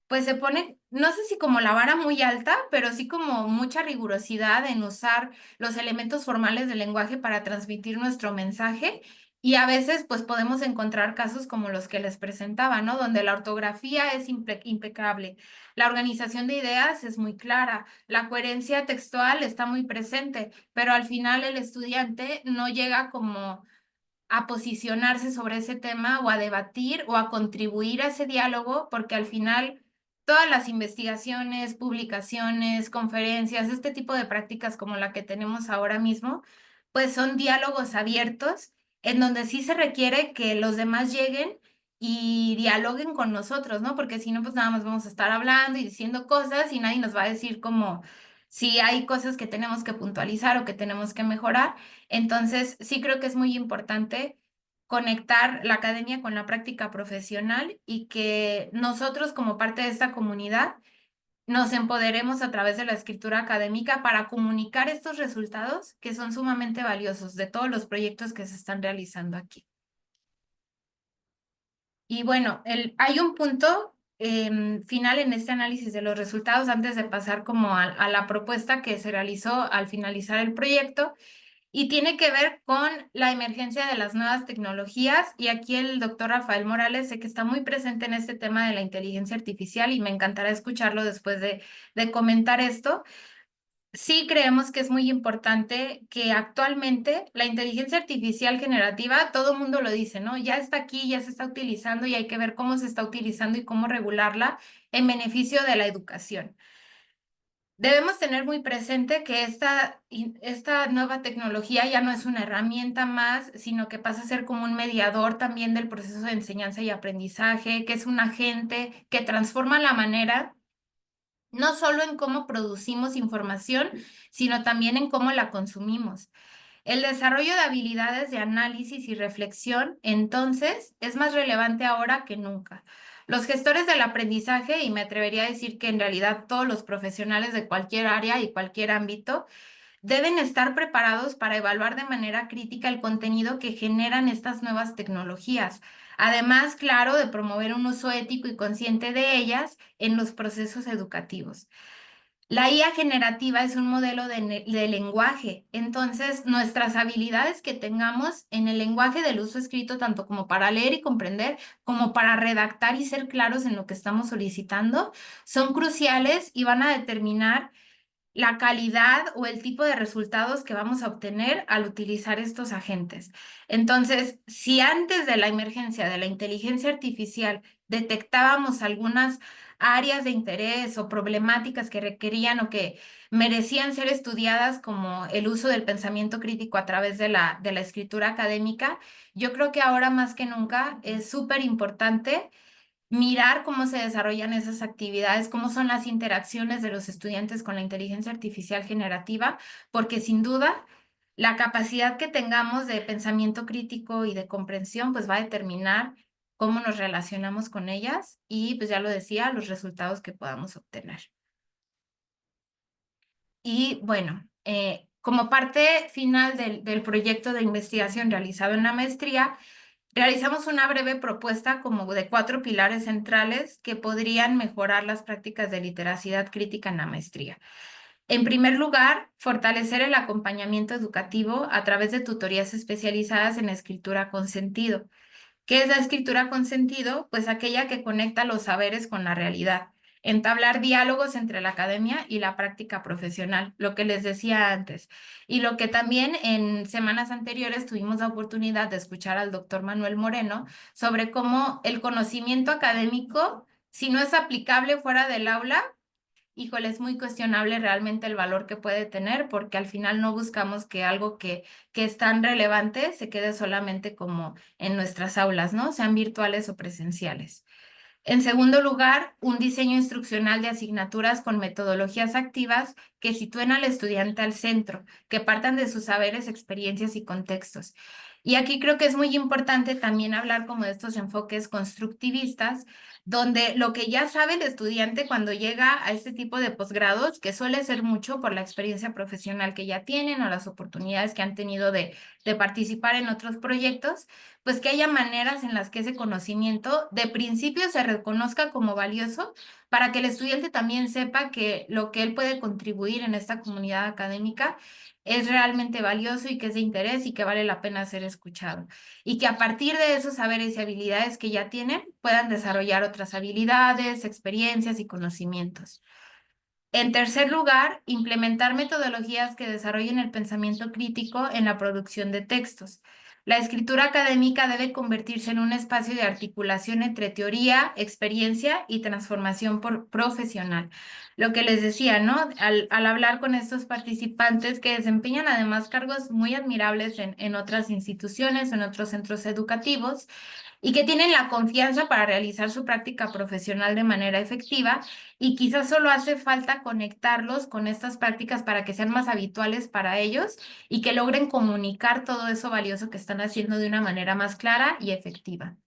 B: pues se pone, no sé si como la vara muy alta, pero sí como mucha rigurosidad en usar los elementos formales del lenguaje para transmitir nuestro mensaje. Y a veces pues podemos encontrar casos como los que les presentaba, ¿no? Donde la ortografía es impecable, la organización de ideas es muy clara, la coherencia textual está muy presente, pero al final el estudiante no llega como a posicionarse sobre ese tema o a debatir o a contribuir a ese diálogo, porque al final todas las investigaciones, publicaciones, conferencias, este tipo de prácticas como la que tenemos ahora mismo, pues son diálogos abiertos en donde sí se requiere que los demás lleguen y dialoguen con nosotros, ¿no? Porque si no, pues nada más vamos a estar hablando y diciendo cosas y nadie nos va a decir como si hay cosas que tenemos que puntualizar o que tenemos que mejorar. Entonces, sí creo que es muy importante conectar la academia con la práctica profesional y que nosotros como parte de esta comunidad nos empoderemos a través de la escritura académica para comunicar estos resultados que son sumamente valiosos de todos los proyectos que se están realizando aquí. Y bueno, hay un punto final en este análisis de los resultados antes de pasar como a la propuesta que se realizó al finalizar el proyecto. Y tiene que ver con la emergencia de las nuevas tecnologías. Y aquí el doctor Rafael Morales sé que está muy presente en este tema de la inteligencia artificial y me encantará escucharlo después de comentar esto. Sí creemos que es muy importante que actualmente la inteligencia artificial generativa, todo el mundo lo dice, ¿no? Ya está aquí, ya se está utilizando y hay que ver cómo se está utilizando y cómo regularla en beneficio de la educación. Debemos tener muy presente que esta nueva tecnología ya no es una herramienta más, sino que pasa a ser como un mediador también del proceso de enseñanza y aprendizaje, que es un agente que transforma la manera, no solo en cómo producimos información, sino también en cómo la consumimos. El desarrollo de habilidades de análisis y reflexión, entonces, es más relevante ahora que nunca. Los gestores del aprendizaje, y me atrevería a decir que en realidad todos los profesionales de cualquier área y cualquier ámbito, deben estar preparados para evaluar de manera crítica el contenido que generan estas nuevas tecnologías. Además, claro, de promover un uso ético y consciente de ellas en los procesos educativos. La IA generativa es un modelo de lenguaje, entonces nuestras habilidades que tengamos en el lenguaje del uso escrito, tanto como para leer y comprender, como para redactar y ser claros en lo que estamos solicitando, son cruciales y van a determinar la calidad o el tipo de resultados que vamos a obtener al utilizar estos agentes. Entonces, si antes de la emergencia de la inteligencia artificial detectábamos algunas áreas de interés o problemáticas que requerían o que merecían ser estudiadas, como el uso del pensamiento crítico a través de la escritura académica, yo creo que ahora más que nunca es súper importante mirar cómo se desarrollan esas actividades, cómo son las interacciones de los estudiantes con la inteligencia artificial generativa, porque sin duda la capacidad que tengamos de pensamiento crítico y de comprensión, pues va a determinar cómo nos relacionamos con ellas y, pues ya lo decía, los resultados que podamos obtener. Y bueno, como parte final del proyecto de investigación realizado en la maestría, realizamos una breve propuesta como de 4 pilares centrales que podrían mejorar las prácticas de literacidad crítica en la maestría. En primer lugar, fortalecer el acompañamiento educativo a través de tutorías especializadas en escritura con sentido. ¿Qué es la escritura con sentido? Pues aquella que conecta los saberes con la realidad, entablar diálogos entre la academia y la práctica profesional, lo que les decía antes. Y lo que también en semanas anteriores tuvimos la oportunidad de escuchar al doctor Manuel Moreno sobre cómo el conocimiento académico, si no es aplicable fuera del aula, híjole, es muy cuestionable realmente el valor que puede tener, porque al final no buscamos que algo que es tan relevante se quede solamente como en nuestras aulas, ¿no? Sean virtuales o presenciales. En segundo lugar, un diseño instruccional de asignaturas con metodologías activas que sitúen al estudiante al centro, que partan de sus saberes, experiencias y contextos. Y aquí creo que es muy importante también hablar como de estos enfoques constructivistas, donde lo que ya sabe el estudiante cuando llega a este tipo de posgrados, que suele ser mucho por la experiencia profesional que ya tienen o las oportunidades que han tenido de participar en otros proyectos, pues que haya maneras en las que ese conocimiento de principio se reconozca como valioso para que el estudiante también sepa que lo que él puede contribuir en esta comunidad académica es realmente valioso y que es de interés y que vale la pena ser escuchado. Y que a partir de esos saberes y habilidades que ya tienen, puedan desarrollar otras habilidades, experiencias y conocimientos. En tercer lugar, implementar metodologías que desarrollen el pensamiento crítico en la producción de textos. La escritura académica debe convertirse en un espacio de articulación entre teoría, experiencia y transformación profesional. Lo que les decía, ¿no? Al hablar con estos participantes que desempeñan además cargos muy admirables en otras instituciones, en otros centros educativos, y que tienen la confianza para realizar su práctica profesional de manera efectiva y quizás solo hace falta conectarlos con estas prácticas para que sean más habituales para ellos y que logren comunicar todo eso valioso que están haciendo de una manera más clara y efectiva.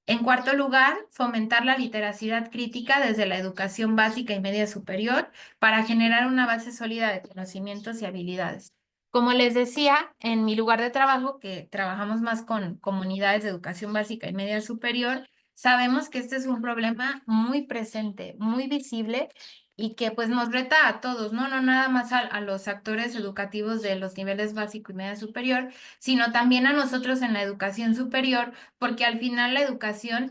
B: En cuarto lugar, fomentar la literacidad crítica desde la educación básica y media superior para generar una base sólida de conocimientos y habilidades. Como les decía, en mi lugar de trabajo, que trabajamos más con comunidades de educación básica y media superior, sabemos que este es un problema muy presente, muy visible y que pues nos reta a todos, ¿no? No nada más a los actores educativos de los niveles básico y media superior, sino también a nosotros en la educación superior, porque al final la educación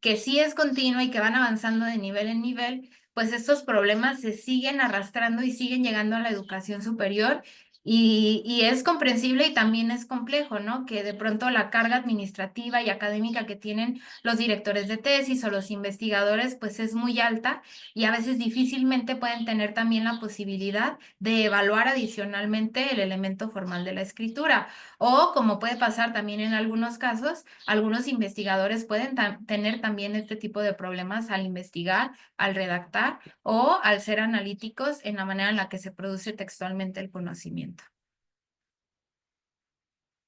B: que sí es continua y que van avanzando de nivel en nivel, pues estos problemas se siguen arrastrando y siguen llegando a la educación superior y es comprensible y también es complejo, ¿no? Que de pronto la carga administrativa y académica que tienen los directores de tesis o los investigadores, pues es muy alta y a veces difícilmente pueden tener también la posibilidad de evaluar adicionalmente el elemento formal de la escritura. O como puede pasar también en algunos casos, algunos investigadores pueden tener también este tipo de problemas al investigar, al redactar o al ser analíticos en la manera en la que se produce textualmente el conocimiento.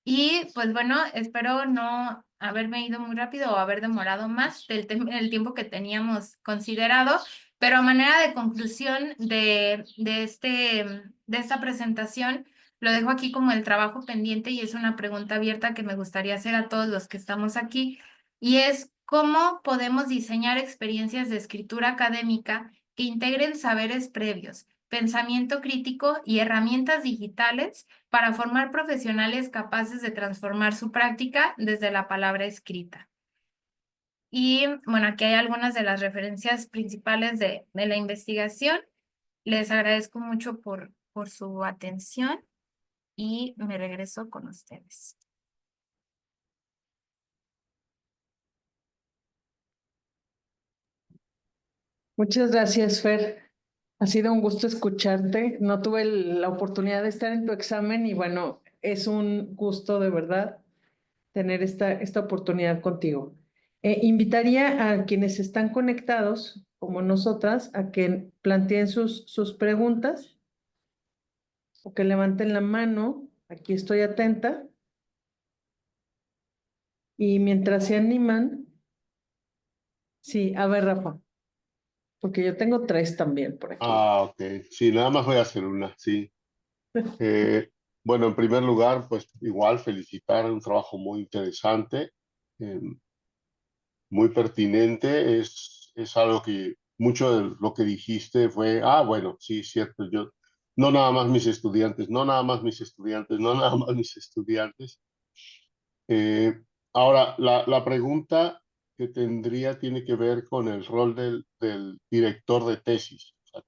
B: Y pues bueno, espero no haberme ido muy rápido o haber demorado más del tiempo que teníamos considerado, pero a manera de conclusión de esta presentación, lo dejo aquí como el trabajo pendiente y es una pregunta abierta que me gustaría hacer a todos los que estamos aquí, y es ¿cómo podemos diseñar experiencias de escritura académica que integren saberes previos, pensamiento crítico y herramientas digitales para formar profesionales capaces de transformar su práctica desde la palabra escrita? Y bueno, aquí hay algunas de las referencias principales de la investigación. Les agradezco mucho por su atención y me regreso con ustedes.
A: Muchas gracias, Fer. Ha sido un gusto escucharte. No tuve la oportunidad de estar en tu examen y bueno, es un gusto de verdad tener esta oportunidad contigo. Invitaría a quienes están conectados, como nosotras, a que planteen sus preguntas o que levanten la mano. Aquí estoy atenta. Y mientras se animan, sí, a ver, Rafa, porque yo tengo 3 también por aquí.
C: Ah, ok. Sí, nada más voy a hacer una, sí. Eh, bueno, en primer lugar, pues igual felicitar, un trabajo muy interesante, eh, muy pertinente. Es algo que mucho de lo que dijiste fue, bueno, sí, cierto, yo, no nada más mis estudiantes, no nada más mis estudiantes, no nada más mis estudiantes. Eh, Ahora, la pregunta que tendría tiene que ver con el rol del director de tesis, o sea,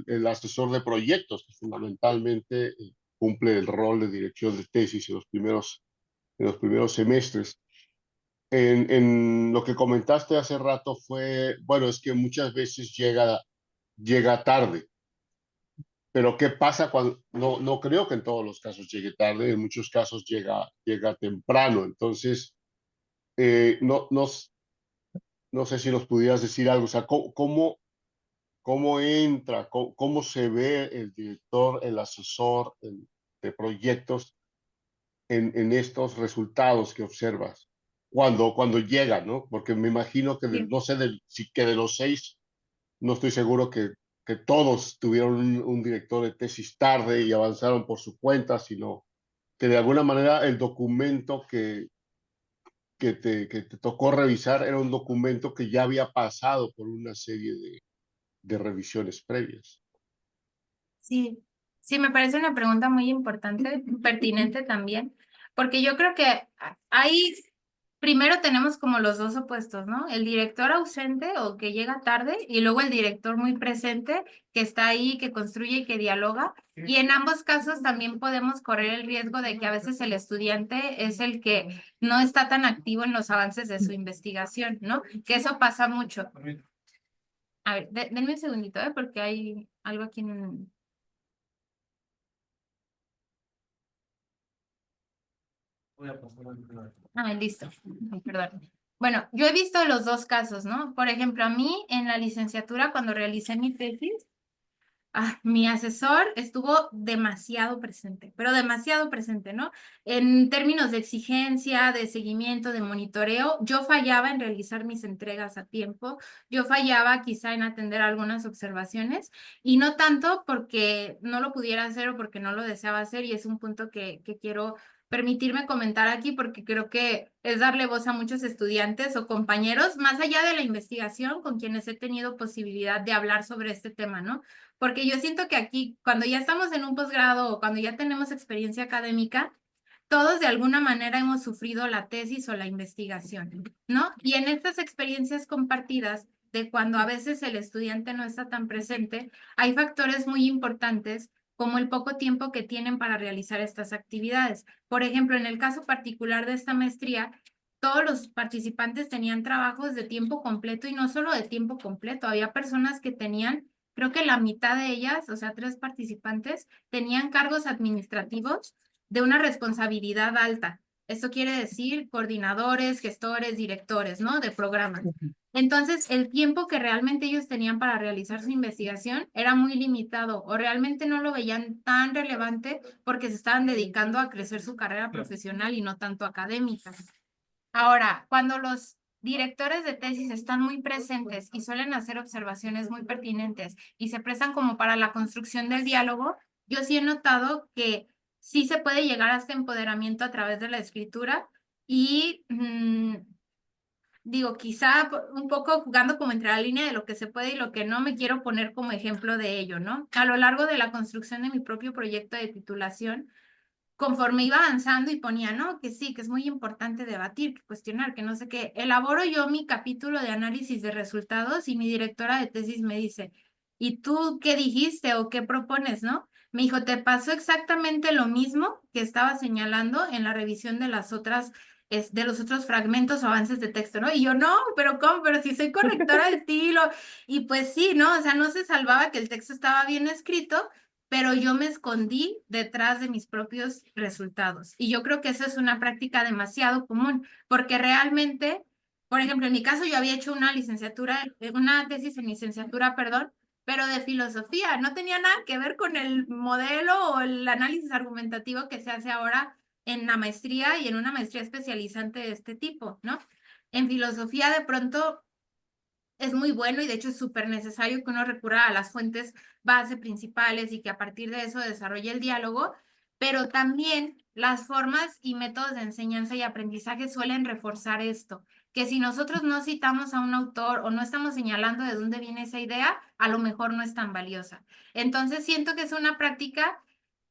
C: el asesor de proyectos, que fundamentalmente cumple el rol de dirección de tesis en los primeros semestres. En lo que comentaste hace rato fue, bueno, es que muchas veces llega tarde, pero ¿qué pasa cuando, no creo que en todos los casos llegue tarde, en muchos casos llega temprano, entonces, no sé si nos pudieras decir algo, o sea, cómo entra, cómo se ve el director, el asesor de proyectos en estos resultados que observas cuando llega, ¿no? Porque me imagino que,
B: Sí.
C: no sé, que de los 6, no estoy seguro que todos tuvieron un director de tesis tarde y avanzaron por su cuenta, sino que de alguna manera el documento que te tocó revisar era un documento que ya había pasado por una serie de revisiones previas.
B: Sí, sí, me parece una pregunta muy importante, pertinente también, porque yo creo que ahí primero tenemos como los dos opuestos, ¿no? El director ausente o que llega tarde y luego el director muy presente que está ahí, que construye y que dialoga. Y en ambos casos también podemos correr el riesgo de que a veces el estudiante es el que no está tan activo en los avances de su investigación, ¿no? Que eso pasa mucho. A ver, denme un segundito, porque hay algo aquí en... Listo. Ay, perdón. Bueno, yo he visto los dos casos, ¿no? Por ejemplo, a mí en la licenciatura, cuando realicé mi tesis, mi asesor estuvo demasiado presente, pero demasiado presente, ¿no? En términos de exigencia, de seguimiento, de monitoreo, yo fallaba en realizar mis entregas a tiempo, yo fallaba quizá en atender algunas observaciones y no tanto porque no lo pudiera hacer o porque no lo deseaba hacer y es un punto que quiero permitirme comentar aquí porque creo que es darle voz a muchos estudiantes o compañeros, más allá de la investigación, con quienes he tenido posibilidad de hablar sobre este tema, ¿no? Porque yo siento que aquí, cuando ya estamos en un posgrado o cuando ya tenemos experiencia académica, todos de alguna manera hemos sufrido la tesis o la investigación, ¿no? Y en estas experiencias compartidas, de cuando a veces el estudiante no está tan presente, hay factores muy importantes como el poco tiempo que tienen para realizar estas actividades. Por ejemplo, en el caso particular de esta maestría, todos los participantes tenían trabajos de tiempo completo y no solo de tiempo completo, había personas que tenían, creo que la mitad de ellas, o sea, 3 participantes, tenían cargos administrativos de una responsabilidad alta. Esto quiere decir coordinadores, gestores, directores, ¿no? De programas. Entonces, el tiempo que realmente ellos tenían para realizar su investigación era muy limitado o realmente no lo veían tan relevante porque se estaban dedicando a crecer su carrera profesional y no tanto académica. Ahora, cuando los directores de tesis están muy presentes y suelen hacer observaciones muy pertinentes y se prestan como para la construcción del diálogo, yo sí he notado que sí se puede llegar a este empoderamiento a través de la escritura y digo, quizá un poco jugando como entre la línea de lo que se puede y lo que no, me quiero poner como ejemplo de ello, ¿no? A lo largo de la construcción de mi propio proyecto de titulación, conforme iba avanzando y ponía, ¿no? Que sí, que es muy importante debatir, que cuestionar, que no sé qué. Elaboro yo mi capítulo de análisis de resultados y mi directora de tesis me dice, ¿y tú qué dijiste o qué propones, no? Me dijo, te pasó exactamente lo mismo que estaba señalando en la revisión de las otras, de los otros fragmentos o avances de texto, ¿no? Y yo, no, pero ¿cómo? Pero si soy correctora de estilo. Y pues sí, ¿no? O sea, no se salvaba que el texto estaba bien escrito, pero yo me escondí detrás de mis propios resultados. Y yo creo que eso es una práctica demasiado común, porque realmente, por ejemplo, en mi caso yo había hecho una licenciatura, una tesis en licenciatura, perdón, pero de filosofía, no tenía nada que ver con el modelo o el análisis argumentativo que se hace ahora en la maestría y en una maestría especializante de este tipo, ¿no? En filosofía de pronto es muy bueno y de hecho es súper necesario que uno recurra a las fuentes base principales y que a partir de eso desarrolle el diálogo, pero también las formas y métodos de enseñanza y aprendizaje suelen reforzar esto, que si nosotros no citamos a un autor o no estamos señalando de dónde viene esa idea, a lo mejor no es tan valiosa. Entonces siento que es una práctica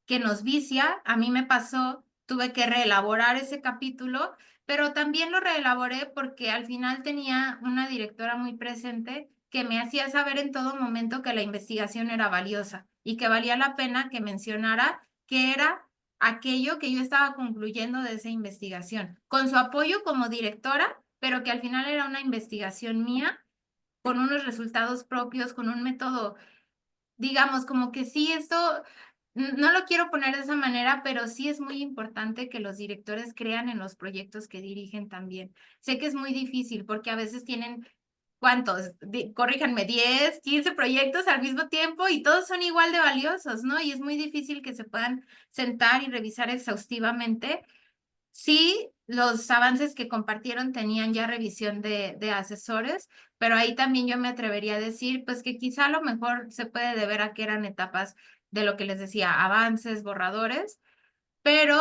B: que nos vicia. A mí me pasó, tuve que reelaborar ese capítulo, pero también lo reelaboré porque al final tenía una directora muy presente que me hacía saber en todo momento que la investigación era valiosa y que valía la pena que mencionara que era aquello que yo estaba concluyendo de esa investigación, con su apoyo como directora, pero que al final era una investigación mía, con unos resultados propios, con un método, digamos, como que sí, esto no lo quiero poner de esa manera, pero sí es muy importante que los directores crean en los proyectos que dirigen también. Sé que es muy difícil porque a veces tienen, ¿cuántos? Corríjanme, 10, 15 proyectos al mismo tiempo y todos son igual de valiosos, ¿no? Y es muy difícil que se puedan sentar y revisar exhaustivamente. Sí, los avances que compartieron tenían ya revisión de asesores, pero ahí también yo me atrevería a decir, pues que quizá a lo mejor se puede deber a que eran etapas de lo que les decía, avances, borradores, pero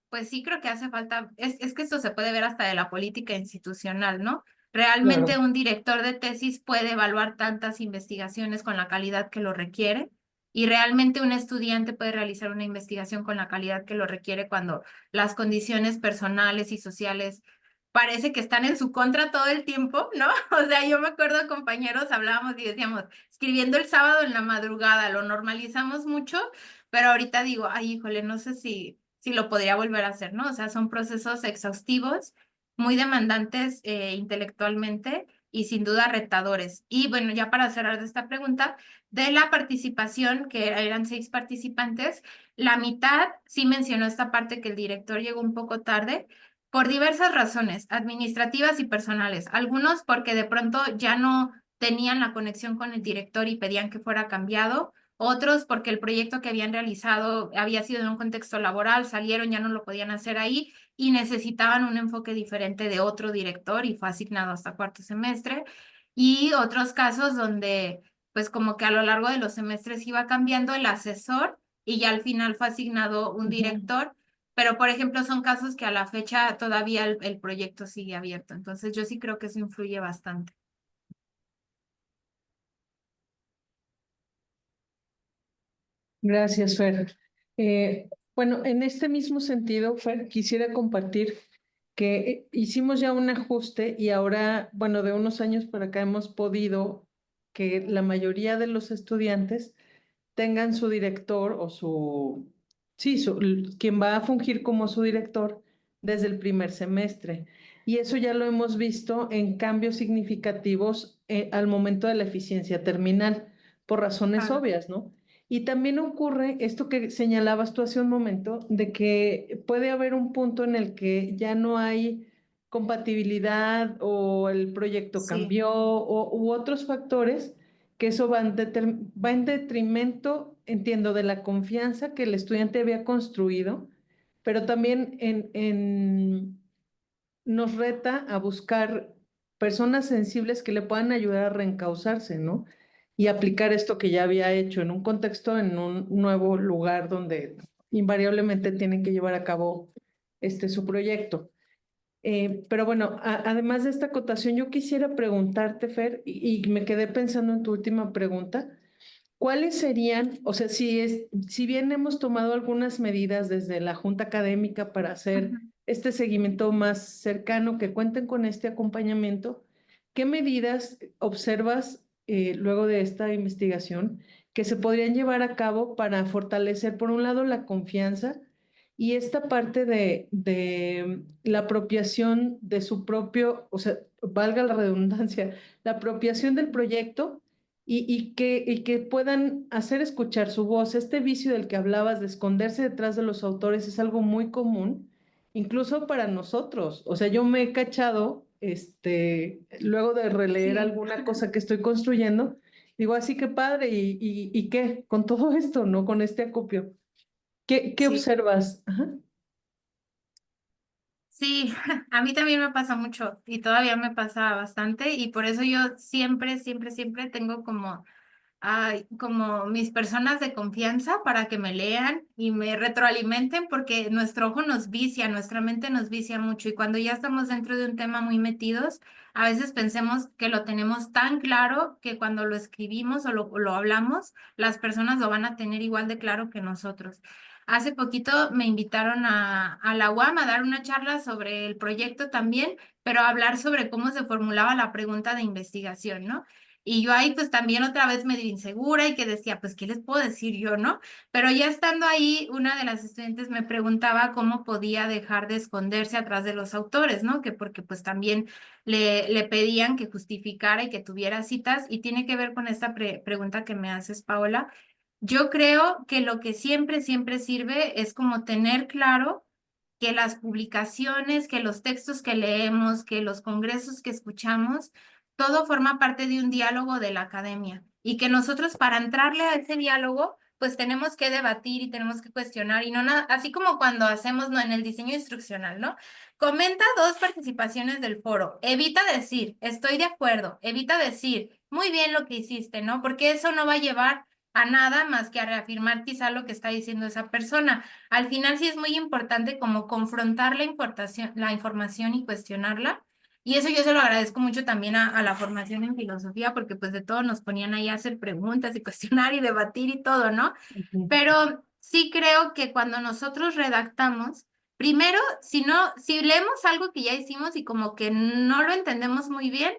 B: pues sí creo que hace falta, es que esto se puede ver hasta de la política institucional, ¿no? Realmente
A: Claro.
B: un director de tesis puede evaluar tantas investigaciones con la calidad que lo requiere y realmente un estudiante puede realizar una investigación con la calidad que lo requiere cuando las condiciones personales y sociales parece que están en su contra todo el tiempo, ¿no? O sea, yo me acuerdo compañeros, hablábamos y decíamos, escribiendo el sábado en la madrugada, lo normalizamos mucho, pero ahorita digo, ay, híjole, no sé si lo podría volver a hacer, ¿no? O sea, son procesos exhaustivos, muy demandantes intelectualmente y sin duda retadores. Y bueno, ya para cerrar de esta pregunta, de la participación, que eran 6 participantes, la mitad sí mencionó esta parte que el director llegó un poco tarde, por diversas razones, administrativas y personales. Algunos porque de pronto ya no tenían la conexión con el director y pedían que fuera cambiado, otros porque el proyecto que habían realizado había sido en un contexto laboral, salieron, ya no lo podían hacer ahí y necesitaban un enfoque diferente de otro director y fue asignado hasta cuarto semestre. Y otros casos donde, pues como que a lo largo de los semestres iba cambiando el asesor y ya al final fue asignado un director. Pero, por ejemplo, son casos que a la fecha todavía el proyecto sigue abierto. Entonces, yo sí creo que eso influye bastante.
A: Gracias, Fer. Bueno, en este mismo sentido, Fer, quisiera compartir que hicimos ya un ajuste y ahora, bueno, de unos años para acá hemos podido que la mayoría de los estudiantes tengan su director o sí, quien va a fungir como su director desde el primer semestre. Y eso ya lo hemos visto en cambios significativos al momento de la eficiencia terminal, por razones
B: Claro.
A: obvias, ¿no? Y también ocurre esto que señalabas tú hace un momento, de que puede haber un punto en el que ya no hay compatibilidad o el proyecto
B: Sí.
A: cambió u otros factores que eso va en detrimento, entiendo, de la confianza que el estudiante había construido, pero también nos reta a buscar personas sensibles que le puedan ayudar a reencauzarse, ¿no? Y aplicar esto que ya había hecho en un contexto, en un nuevo lugar donde invariablemente tienen que llevar a cabo su proyecto. Pero bueno, además de esta acotación, yo quisiera preguntarte, Fer, y me quedé pensando en tu última pregunta, ¿cuáles serían, o sea, si bien hemos tomado algunas medidas desde la Junta Académica para hacer
B: Ujú.
A: este seguimiento más cercano, que cuenten con este acompañamiento, qué medidas observas luego de esta investigación que se podrían llevar a cabo para fortalecer, por un lado, la confianza y esta parte de la apropiación de su propio, o sea, valga la redundancia, la apropiación del proyecto y que puedan hacer escuchar su voz. Este vicio del que hablabas de esconderse detrás de los autores es algo muy común, incluso para nosotros. O sea, yo me he cachado, luego de releer
B: Sí.
A: alguna cosa que estoy construyendo, digo, así que padre, ¿y qué? Con todo esto, ¿no? Con este acopio. ¿Qué
B: Sí.
A: observas? Ajá.
B: Sí, a mí también me pasa mucho y todavía me pasa bastante y por eso yo siempre, siempre, siempre tengo como mis personas de confianza para que me lean y me retroalimenten porque nuestro ojo nos vicia, nuestra mente nos vicia mucho y cuando ya estamos dentro de un tema muy metidos, a veces pensemos que lo tenemos tan claro que cuando lo escribimos o lo hablamos, las personas lo van a tener igual de claro que nosotros. Hace poquito me invitaron a la UAM a dar una charla sobre el proyecto también, pero a hablar sobre cómo se formulaba la pregunta de investigación, ¿no? Y yo ahí pues también otra vez medio insegura y que decía, pues, ¿qué les puedo decir yo, no? Pero ya estando ahí, una de las estudiantes me preguntaba cómo podía dejar de esconderse atrás de los autores, ¿no? Que porque pues también le pedían que justificara y que tuviera citas y tiene que ver con esta pregunta que me haces, Paola. Yo creo que lo que siempre, siempre sirve es como tener claro que las publicaciones, que los textos que leemos, que los congresos que escuchamos, todo forma parte de un diálogo de la academia y que nosotros para entrarle a ese diálogo, pues tenemos que debatir y tenemos que cuestionar y no nada, así como cuando hacemos no, en el diseño instruccional, ¿no? Comenta dos participaciones del foro, evita decir, estoy de acuerdo, evita decir, muy bien lo que hiciste, ¿no? Porque eso no va a llevar a nada más que a reafirmar quizá lo que está diciendo esa persona. Al final sí es muy importante como confrontar la información y cuestionarla. Y eso yo se lo agradezco mucho también a la formación en filosofía, porque pues de todo nos ponían ahí a hacer preguntas y cuestionar y debatir y todo, ¿no?
A: Ujú.
B: Pero sí creo que cuando nosotros redactamos, primero, si leemos algo que ya hicimos y como que no lo entendemos muy bien,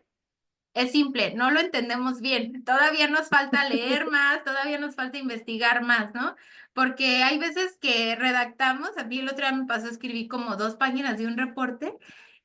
B: es simple, no lo entendemos bien. Todavía nos falta leer más, todavía nos falta investigar más, ¿no? Porque hay veces que redactamos, a mí el otro día me pasó, escribí como 2 páginas de un reporte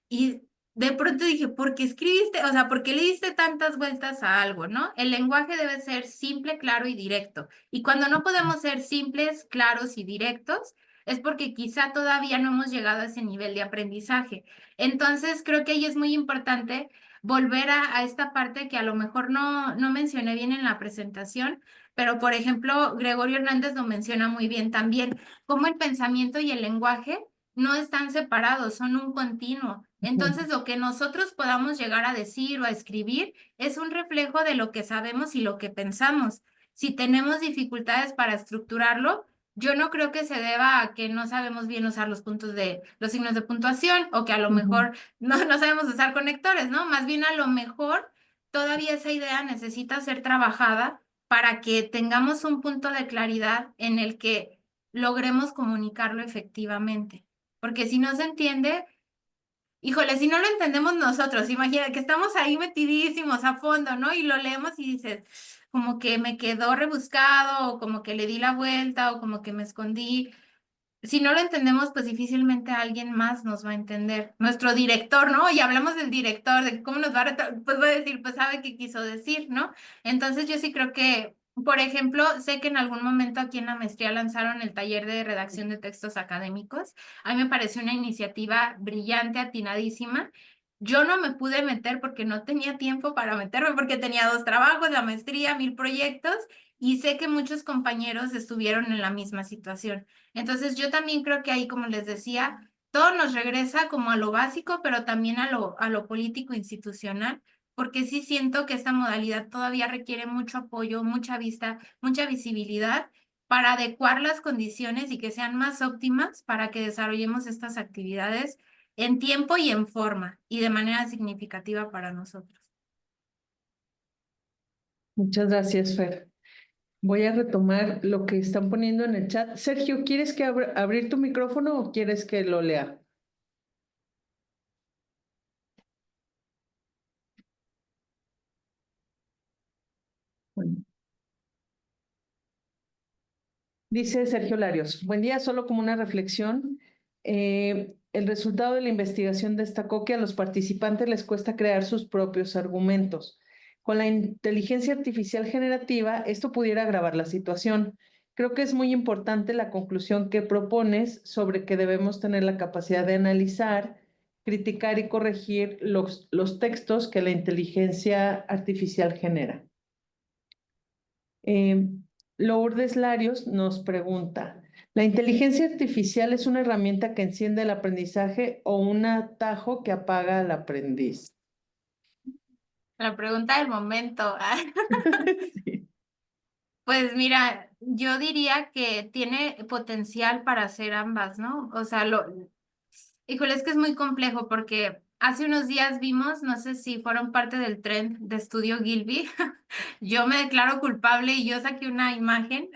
B: y de pronto dije, ¿por qué escribiste? O sea, ¿por qué le diste tantas vueltas a algo, no? El lenguaje debe ser simple, claro y directo. Y cuando no podemos ser simples, claros y directos, es porque quizá todavía no hemos llegado a ese nivel de aprendizaje. Entonces, creo que ahí es muy importante volver a esta parte que a lo mejor no mencioné bien en la presentación, pero por ejemplo, Gregorio Hernández lo menciona muy bien también, cómo el pensamiento y el lenguaje no están separados, son un continuo. Entonces, lo que nosotros podamos llegar a decir o a escribir es un reflejo de lo que sabemos y lo que pensamos. Si tenemos dificultades para estructurarlo, yo no creo que se deba a que no sabemos bien usar los signos de puntuación o que a lo
A: Ujú.
B: mejor no sabemos usar conectores, ¿no? Más bien a lo mejor todavía esa idea necesita ser trabajada para que tengamos un punto de claridad en el que logremos comunicarlo efectivamente. Porque si no se entiende, híjole, si no lo entendemos nosotros, imagina que estamos ahí metidísimos a fondo, ¿no? Y lo leemos y dices, como que me quedó rebuscado, o como que le di la vuelta, o como que me escondí. Si no lo entendemos, pues difícilmente alguien más nos va a entender. Nuestro director, ¿no? Y hablamos del director, de cómo nos va pues va a decir, pues sabe qué quiso decir, ¿no? Entonces yo sí creo que, por ejemplo, sé que en algún momento aquí en la maestría lanzaron el taller de redacción de textos académicos. A mí me pareció una iniciativa brillante, atinadísima. Yo no me pude meter porque no tenía tiempo para meterme, porque tenía 2 trabajos, la maestría, 1000 proyectos, y sé que muchos compañeros estuvieron en la misma situación. Entonces yo también creo que ahí, como les decía, todo nos regresa como a lo básico, pero también a lo político institucional, porque sí siento que esta modalidad todavía requiere mucho apoyo, mucha vista, mucha visibilidad para adecuar las condiciones y que sean más óptimas para que desarrollemos estas actividades en tiempo y en forma y de manera significativa para nosotros.
A: Muchas gracias, Fer. Voy a retomar lo que están poniendo en el chat. Sergio, ¿quieres que abrir tu micrófono o quieres que lo lea? Bueno. Dice Sergio Larios, buen día, solo como una reflexión. El resultado de la investigación destacó que a los participantes les cuesta crear sus propios argumentos. con la inteligencia artificial generativa, esto pudiera agravar la situación. Creo que es muy importante la conclusión que propones sobre que debemos tener la capacidad de analizar, criticar y corregir los textos que la inteligencia artificial genera. Lourdes Larios nos pregunta, ¿la inteligencia artificial es una herramienta que enciende el aprendizaje o un atajo que apaga al aprendiz?
B: La pregunta del momento.
A: Sí.
B: Pues mira, yo diría que tiene potencial para hacer ambas, ¿no? O sea, híjole, es que es muy complejo porque hace unos días vimos, no sé si fueron parte del trend de Estudio Gilby, yo me declaro culpable y yo saqué una imagen.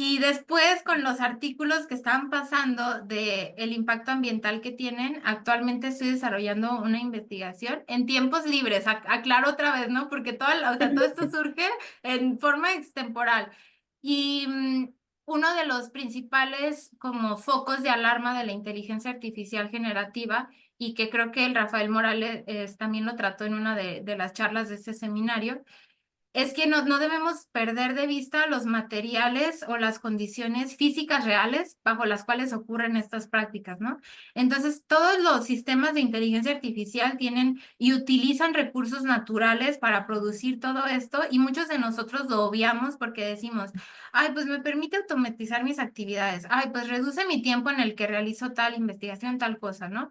B: Y después con los artículos que estaban pasando de el impacto ambiental que tienen, actualmente estoy desarrollando una investigación en tiempos libres, aclaro otra vez, ¿no? Porque o sea, todo esto surge en forma extemporal. Y uno de los principales como focos de alarma de la inteligencia artificial generativa, y que creo que el Rafael Morales también lo trató en una de las charlas de este seminario, es que no debemos perder de vista los materiales o las condiciones físicas reales bajo las cuales ocurren estas prácticas, ¿no? Entonces, todos los sistemas de inteligencia artificial tienen y utilizan recursos naturales para producir todo esto y muchos de nosotros lo obviamos porque decimos, ay, pues me permite automatizar mis actividades, ay, pues reduce mi tiempo en el que realizo tal investigación, tal cosa, ¿no?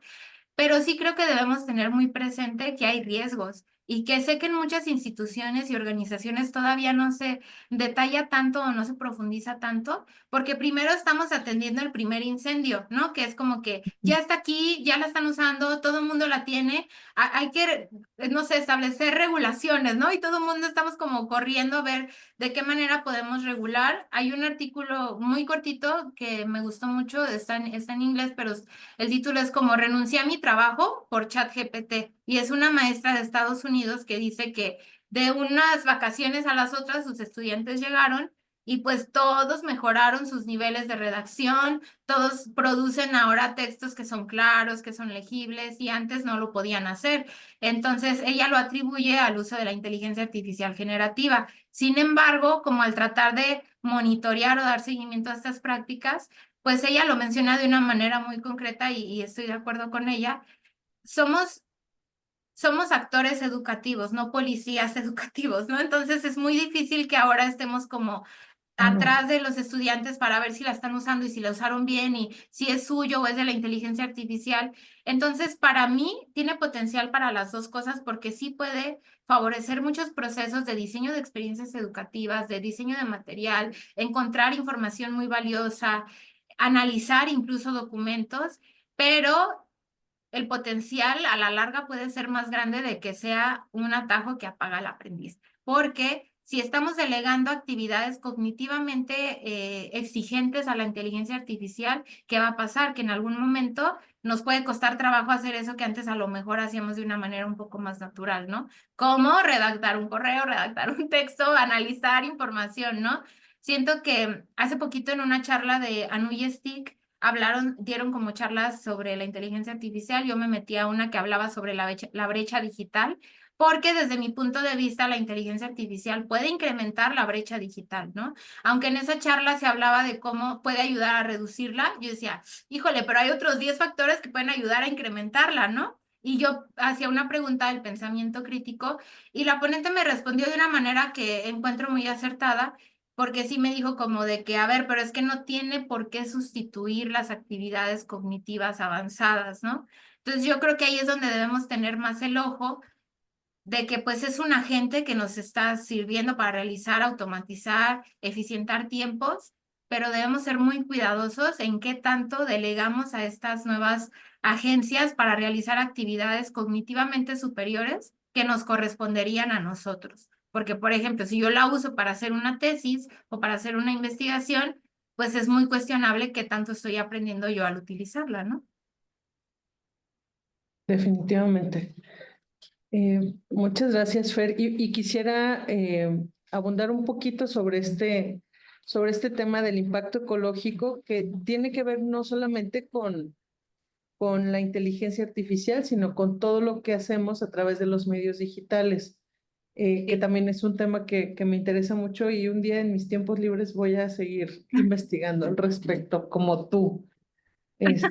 B: Pero sí creo que debemos tener muy presente que hay riesgos y que sé que en muchas instituciones y organizaciones todavía no se detalla tanto o no se profundiza tanto, porque primero estamos atendiendo el primer incendio, ¿no? Que es como que ya está aquí, ya la están usando, todo el mundo la tiene, hay que, no sé, establecer regulaciones, ¿no? Y todo el mundo estamos como corriendo a ver de qué manera podemos regular. Hay un artículo muy cortito que me gustó mucho, está en inglés, pero el título es como renuncié a mi trabajo por ChatGPT y es una maestra de Estados Unidos que dice que de unas vacaciones a las otras sus estudiantes llegaron y pues todos mejoraron sus niveles de redacción, todos producen ahora textos que son claros, que son legibles y antes no lo podían hacer. Entonces ella lo atribuye al uso de la inteligencia artificial generativa. Sin embargo, como al tratar de monitorear o dar seguimiento a estas prácticas, pues ella lo menciona de una manera muy concreta y estoy de acuerdo con ella. Somos, somos actores educativos, no policías educativos, ¿no? Entonces es muy difícil que ahora estemos como atrás de los estudiantes para ver si la están usando y si la usaron bien y si es suyo o es de la inteligencia artificial. Entonces, para mí, tiene potencial para las dos cosas porque sí puede favorecer muchos procesos de diseño de experiencias educativas, de diseño de material, encontrar información muy valiosa, analizar incluso documentos, pero el potencial a la larga puede ser más grande de que sea un atajo que apaga al aprendiz, porque si estamos delegando actividades cognitivamente exigentes a la inteligencia artificial, ¿qué va a pasar? Que en algún momento nos puede costar trabajo hacer eso que antes a lo mejor hacíamos de una manera un poco más natural, ¿no? Como redactar un correo, redactar un texto, analizar información, ¿no? Siento que hace poquito en una charla de Anuy Stick dieron como charlas sobre la inteligencia artificial. Yo me metí a una que hablaba sobre la brecha digital, porque desde mi punto de vista la inteligencia artificial puede incrementar la brecha digital, ¿no? Aunque en esa charla se hablaba de cómo puede ayudar a reducirla, yo decía, híjole, pero hay otros 10 factores que pueden ayudar a incrementarla, ¿no? Y yo hacía una pregunta del pensamiento crítico y la ponente me respondió de una manera que encuentro muy acertada porque sí me dijo como de que, a ver, pero es que no tiene por qué sustituir las actividades cognitivas avanzadas, ¿no? Entonces yo creo que ahí es donde debemos tener más el ojo de que pues es un agente que nos está sirviendo para realizar, automatizar, eficientar tiempos, pero debemos ser muy cuidadosos en qué tanto delegamos a estas nuevas agencias para realizar actividades cognitivamente superiores que nos corresponderían a nosotros. Porque, por ejemplo, si yo la uso para hacer una tesis o para hacer una investigación, pues es muy cuestionable qué tanto estoy aprendiendo yo al utilizarla, ¿no?
A: Definitivamente. Muchas gracias, Fer. Y quisiera abundar un poquito sobre este tema del impacto ecológico que tiene que ver no solamente con la inteligencia artificial, sino con todo lo que hacemos a través de los medios digitales. que
B: Sí.
A: también es un tema que me interesa mucho y un día en mis tiempos libres voy a seguir investigando al respecto, como tú. Es,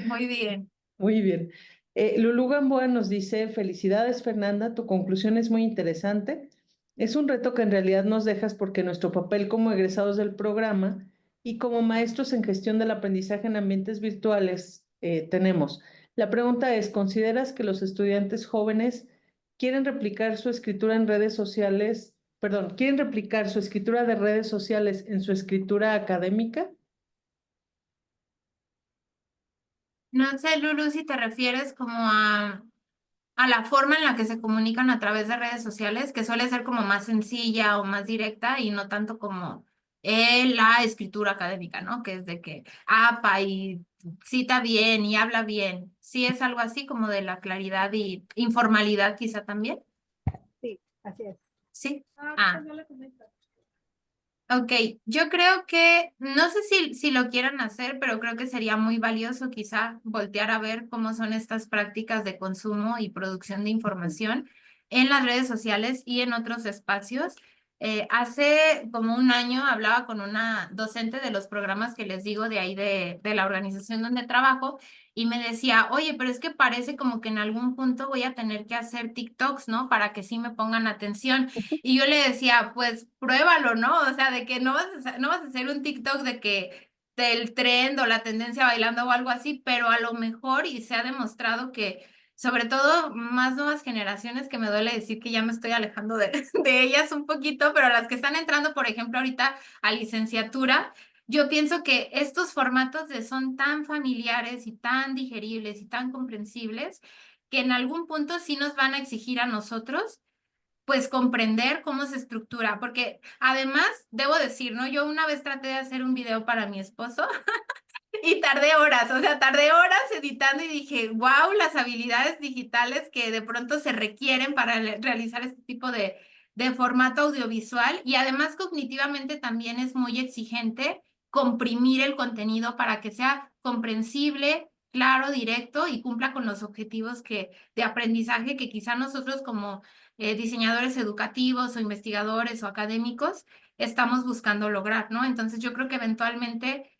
B: Muy bien.
A: muy bien. Lulú Gamboa nos dice, felicidades Fernanda, tu conclusión es muy interesante. Es un reto que en realidad nos dejas porque nuestro papel como egresados del programa y como maestros en gestión del aprendizaje en ambientes virtuales tenemos. La pregunta es, ¿consideras que los estudiantes jóvenes quieren replicar su escritura en redes sociales, perdón, quieren replicar su escritura de redes sociales en su escritura académica?
B: No sé, Lulu, si te refieres como a la forma en la que se comunican a través de redes sociales, que suele ser como más sencilla o más directa y no tanto como la escritura académica, ¿no? Que es de que apa y cita bien y habla bien. Sí es algo así como de la claridad y informalidad quizá también.
D: Sí, así es.
B: Sí.
D: Pues no le comento.
B: Ok, yo creo que, no sé si lo quieran hacer, pero creo que sería muy valioso quizá voltear a ver cómo son estas prácticas de consumo y producción de información en las redes sociales y en otros espacios. Hace como un año hablaba con una docente de los programas que les digo de ahí de la organización donde trabajo y me decía, oye, pero es que parece como que en algún punto voy a tener que hacer TikToks, ¿no? Para que sí me pongan atención. Y yo le decía, pues pruébalo, ¿no? O sea, de que no vas a hacer un TikTok de que del trend o la tendencia bailando o algo así, pero a lo mejor y se ha demostrado que, sobre todo más nuevas generaciones, que me duele decir que ya me estoy alejando de ellas un poquito, pero las que están entrando, por ejemplo, ahorita a licenciatura, yo pienso que estos formatos son tan familiares y tan digeribles y tan comprensibles que en algún punto sí nos van a exigir a nosotros pues comprender cómo se estructura, porque además, debo decir, ¿no? Yo una vez traté de hacer un video para mi esposo y tardé horas, o sea, tardé horas editando y dije, wow, las habilidades digitales que de pronto se requieren para realizar este tipo de formato audiovisual y además cognitivamente también es muy exigente comprimir el contenido para que sea comprensible, claro, directo y cumpla con los objetivos de aprendizaje que quizá nosotros como diseñadores educativos o investigadores o académicos estamos buscando lograr, ¿no? Entonces yo creo que eventualmente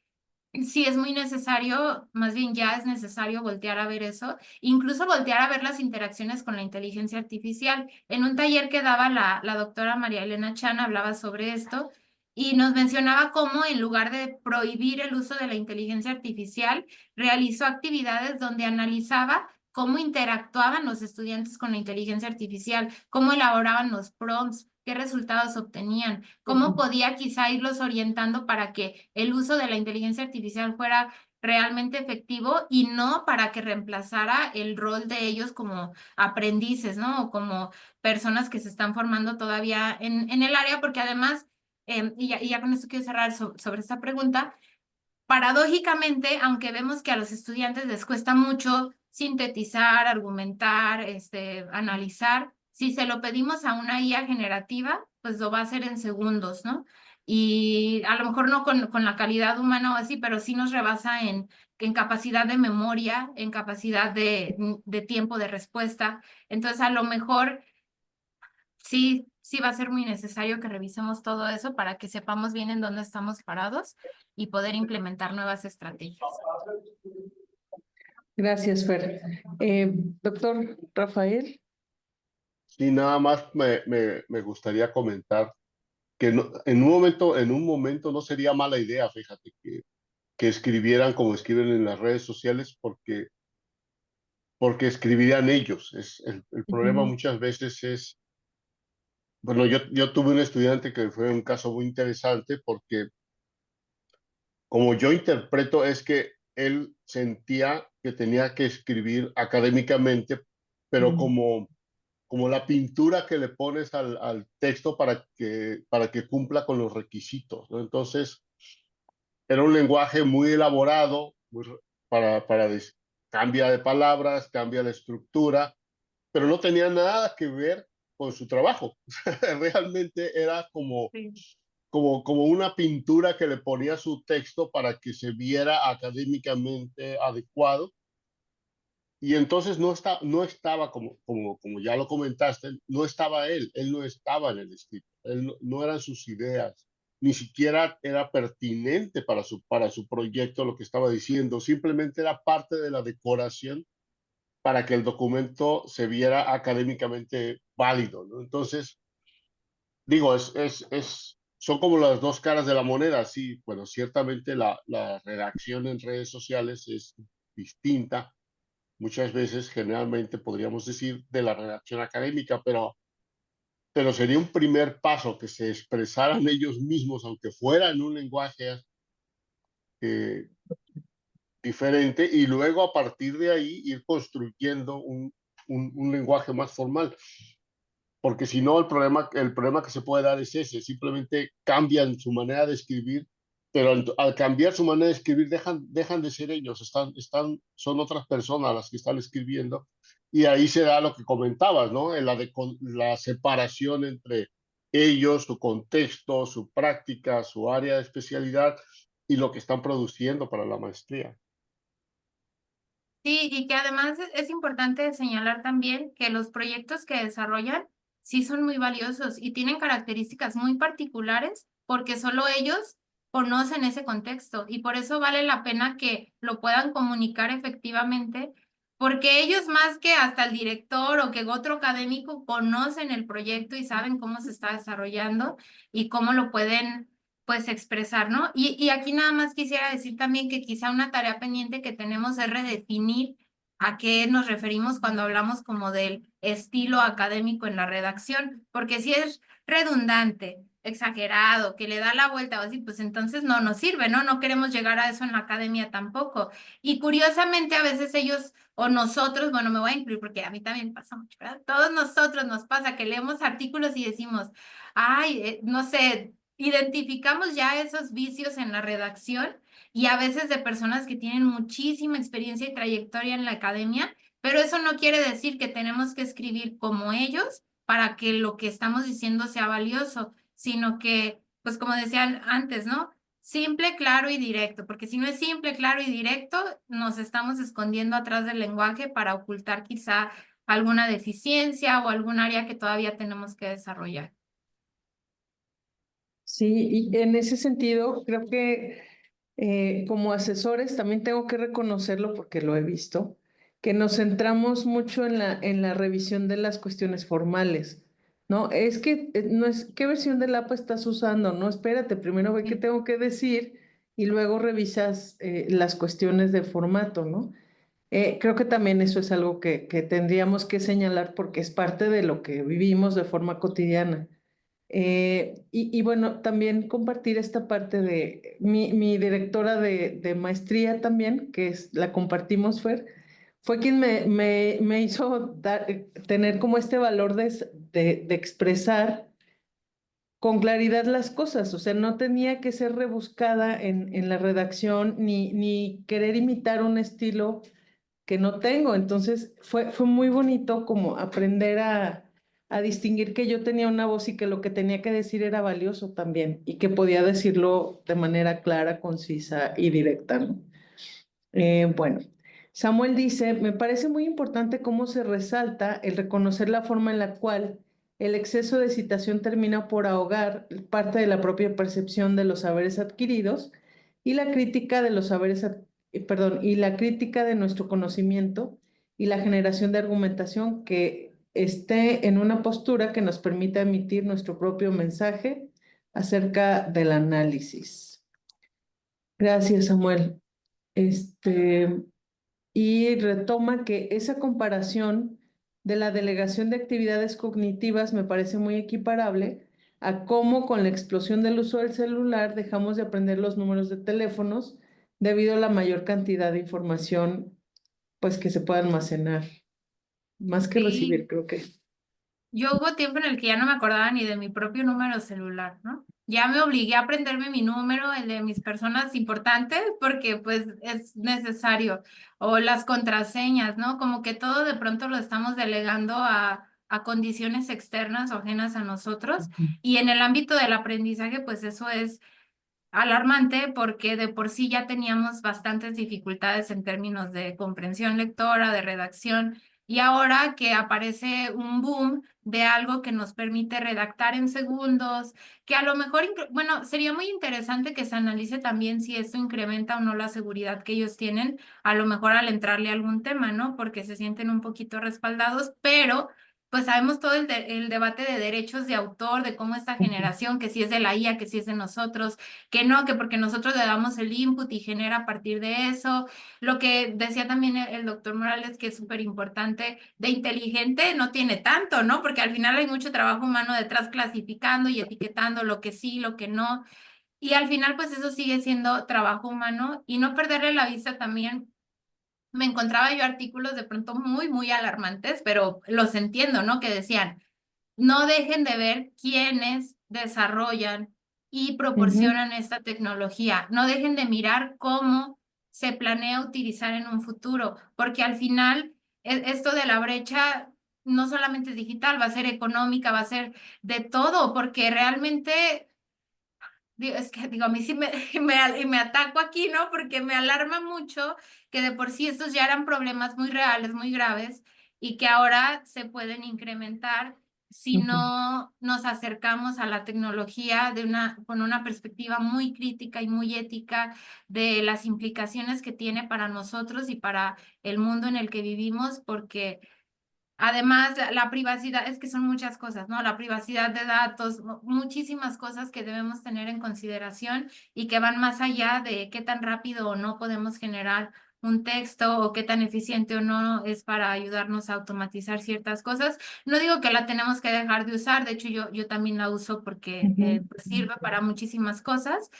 B: sí, es muy necesario, más bien ya es necesario voltear a ver eso, incluso voltear a ver las interacciones con la inteligencia artificial. En un taller que daba la doctora María Elena Chan hablaba sobre esto y nos mencionaba cómo en lugar de prohibir el uso de la inteligencia artificial, realizó actividades donde analizaba cómo interactuaban los estudiantes con la inteligencia artificial, cómo elaboraban los prompts, qué resultados obtenían, cómo podía quizá irlos orientando para que el uso de la inteligencia artificial fuera realmente efectivo y no para que reemplazara el rol de ellos como aprendices, ¿no? O como personas que se están formando todavía en el área, porque además, y ya con esto quiero cerrar sobre esta pregunta, paradójicamente, aunque vemos que a los estudiantes les cuesta mucho sintetizar, argumentar, analizar, si se lo pedimos a una IA generativa, pues lo va a hacer en segundos, ¿no? Y a lo mejor no con la calidad humana o así, pero sí nos rebasa en capacidad de memoria, en capacidad de tiempo de respuesta. Entonces, a lo mejor sí va a ser muy necesario que revisemos todo eso para que sepamos bien en dónde estamos parados y poder implementar nuevas estrategias.
A: Gracias, Fer. Doctor Rafael.
C: Sí, nada más me gustaría comentar que en un momento no sería mala idea, fíjate, que escribieran como escriben en las redes sociales, porque escribirían ellos. El problema
A: Ujú,
C: muchas veces es, bueno, yo tuve un estudiante que fue un caso muy interesante porque como yo interpreto es que él sentía que tenía que escribir académicamente, pero
A: ujú,
C: como la pintura que le pones al texto para que cumpla con los requisitos, ¿no? Entonces, era un lenguaje muy elaborado, cambia de palabras, cambia la estructura, pero no tenía nada que ver con su trabajo. Realmente era
B: Sí.
C: como una pintura que le ponía a su texto para que se viera académicamente adecuado. Y entonces no estaba como ya lo comentaste, no estaba él no estaba en el escrito, no eran sus ideas, ni siquiera era pertinente para su proyecto lo que estaba diciendo, simplemente era parte de la decoración para que el documento se viera académicamente válido, ¿no? Entonces, digo, son como las dos caras de la moneda, sí, bueno, ciertamente la redacción en redes sociales es distinta, muchas veces, generalmente podríamos decir, de la redacción académica, pero sería un primer paso que se expresaran ellos mismos, aunque fuera en un lenguaje eh, diferente, y luego a partir de ahí ir construyendo un lenguaje más formal. Porque si no, el problema que se puede dar es ese, simplemente cambian su manera de escribir, pero al cambiar su manera de escribir dejan de ser ellos, son otras personas las que están escribiendo, y ahí se da lo que comentabas, ¿no? La separación entre ellos, su contexto, su práctica, su área de especialidad y lo que están produciendo para la maestría.
B: Sí, y que además es importante señalar también que los proyectos que desarrollan sí son muy valiosos y tienen características muy particulares porque solo ellos conocen ese contexto y por eso vale la pena que lo puedan comunicar efectivamente, porque ellos más que hasta el director o que otro académico conocen el proyecto y saben cómo se está desarrollando y cómo lo pueden pues expresar, ¿no? Y aquí nada más quisiera decir también que quizá una tarea pendiente que tenemos es redefinir a qué nos referimos cuando hablamos como del estilo académico en la redacción, porque si es redundante, exagerado, que le da la vuelta o así, pues entonces no nos sirve, ¿no? No queremos llegar a eso en la academia tampoco. Y curiosamente a veces ellos o nosotros, bueno, me voy a incluir porque a mí también pasa mucho, ¿verdad? Todos nosotros nos pasa que leemos artículos y decimos, ay, no sé, identificamos ya esos vicios en la redacción y a veces de personas que tienen muchísima experiencia y trayectoria en la academia, pero eso no quiere decir que tenemos que escribir como ellos para que lo que estamos diciendo sea valioso, sino que, pues como decían antes, ¿no? Simple, claro y directo, porque si no es simple, claro y directo, nos estamos escondiendo atrás del lenguaje para ocultar quizá alguna deficiencia o algún área que todavía tenemos que desarrollar.
A: Sí, y en ese sentido, creo que como asesores también tengo que reconocerlo porque lo he visto, que nos centramos mucho en la revisión de las cuestiones formales, ¿no? Es que no es qué versión del APA estás usando, no, espérate, primero ve qué
B: Sí.
A: tengo que decir y luego revisas las cuestiones de formato, ¿no? Creo que también eso es algo que tendríamos que señalar porque es parte de lo que vivimos de forma cotidiana. Y bueno, también compartir esta parte de mi directora de maestría también, que es, la compartimos, Fer, fue quien me hizo tener como este valor de expresar con claridad las cosas, o sea, no tenía que ser rebuscada en la redacción ni querer imitar un estilo que no tengo. Entonces fue muy bonito como aprender a distinguir que yo tenía una voz y que lo que tenía que decir era valioso también y que podía decirlo de manera clara, concisa y directa, ¿no? Bueno, Samuel dice, me parece muy importante cómo se resalta el reconocer la forma en la cual el exceso de citación termina por ahogar parte de la propia percepción de los saberes adquiridos y la crítica de los perdón, y la crítica de nuestro conocimiento y la generación de argumentación que esté en una postura que nos permita emitir nuestro propio mensaje acerca del análisis. Gracias, Samuel. Este, y retoma que esa comparación de la delegación de actividades cognitivas me parece muy equiparable a cómo con la explosión del uso del celular dejamos de aprender los números de teléfonos debido a la mayor cantidad de información pues que se puede almacenar, más que recibir,
B: Sí.
A: creo que.
B: Yo hubo tiempo en el que ya no me acordaba ni de mi propio número celular, ¿no? Ya me obligué a aprenderme mi número, el de mis personas importantes, porque pues es necesario. O las contraseñas, ¿no? Como que todo de pronto lo estamos delegando a condiciones externas o ajenas a nosotros. Y en el ámbito del aprendizaje, pues eso es alarmante porque de por sí ya teníamos bastantes dificultades en términos de comprensión lectora, de redacción, y ahora que aparece un boom de algo que nos permite redactar en segundos, que a lo mejor, bueno, sería muy interesante que se analice también si esto incrementa o no la seguridad que ellos tienen, a lo mejor al entrarle a algún tema, ¿no? Porque se sienten un poquito respaldados, pero pues sabemos todo el debate de derechos de autor, de cómo esta generación, que si es de la IA, que si es de nosotros, que no, que porque nosotros le damos el input y genera a partir de eso. Lo que decía también el doctor Morales, que es súper importante, de inteligente no tiene tanto, ¿no? Porque al final hay mucho trabajo humano detrás clasificando y etiquetando lo que sí, lo que no. Y al final, pues eso sigue siendo trabajo humano y no perderle la vista también. Me encontraba yo artículos de pronto muy, muy alarmantes, pero los entiendo, ¿no? Que decían, no dejen de ver quiénes desarrollan y
A: Ujú,
B: proporcionan esta tecnología. No dejen de mirar cómo se planea utilizar en un futuro, porque al final esto de la brecha no solamente es digital, va a ser económica, va a ser de todo, porque realmente es que digo, a mí sí me ataco aquí, ¿no? Porque me alarma mucho que de por sí estos ya eran problemas muy reales, muy graves, y que ahora se pueden incrementar si
A: ujú.
B: no nos acercamos a la tecnología con una perspectiva muy crítica y muy ética de las implicaciones que tiene para nosotros y para el mundo en el que vivimos, porque además, la privacidad, es que son muchas cosas, ¿no? La privacidad de datos, muchísimas cosas que debemos tener en consideración y que van más allá de qué tan rápido o no podemos generar un texto o qué tan eficiente o no es para ayudarnos a automatizar ciertas cosas. No digo que la tenemos que dejar de usar, de hecho yo también la uso porque
A: Ujú.
B: pues sirve para muchísimas cosas,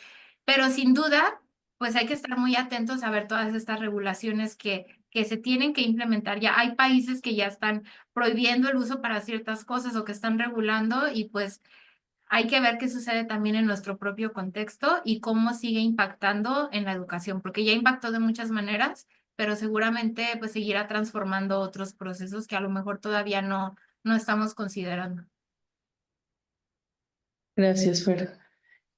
B: pero sin duda, pues hay que estar muy atentos a ver todas estas regulaciones que se tienen que implementar. Ya hay países que ya están prohibiendo el uso para ciertas cosas o que están regulando y pues hay que ver qué sucede también en nuestro propio contexto y cómo sigue impactando en la educación, porque ya impactó de muchas maneras, pero seguramente pues seguirá transformando otros procesos que a lo mejor todavía no estamos considerando.
A: Gracias, Fer.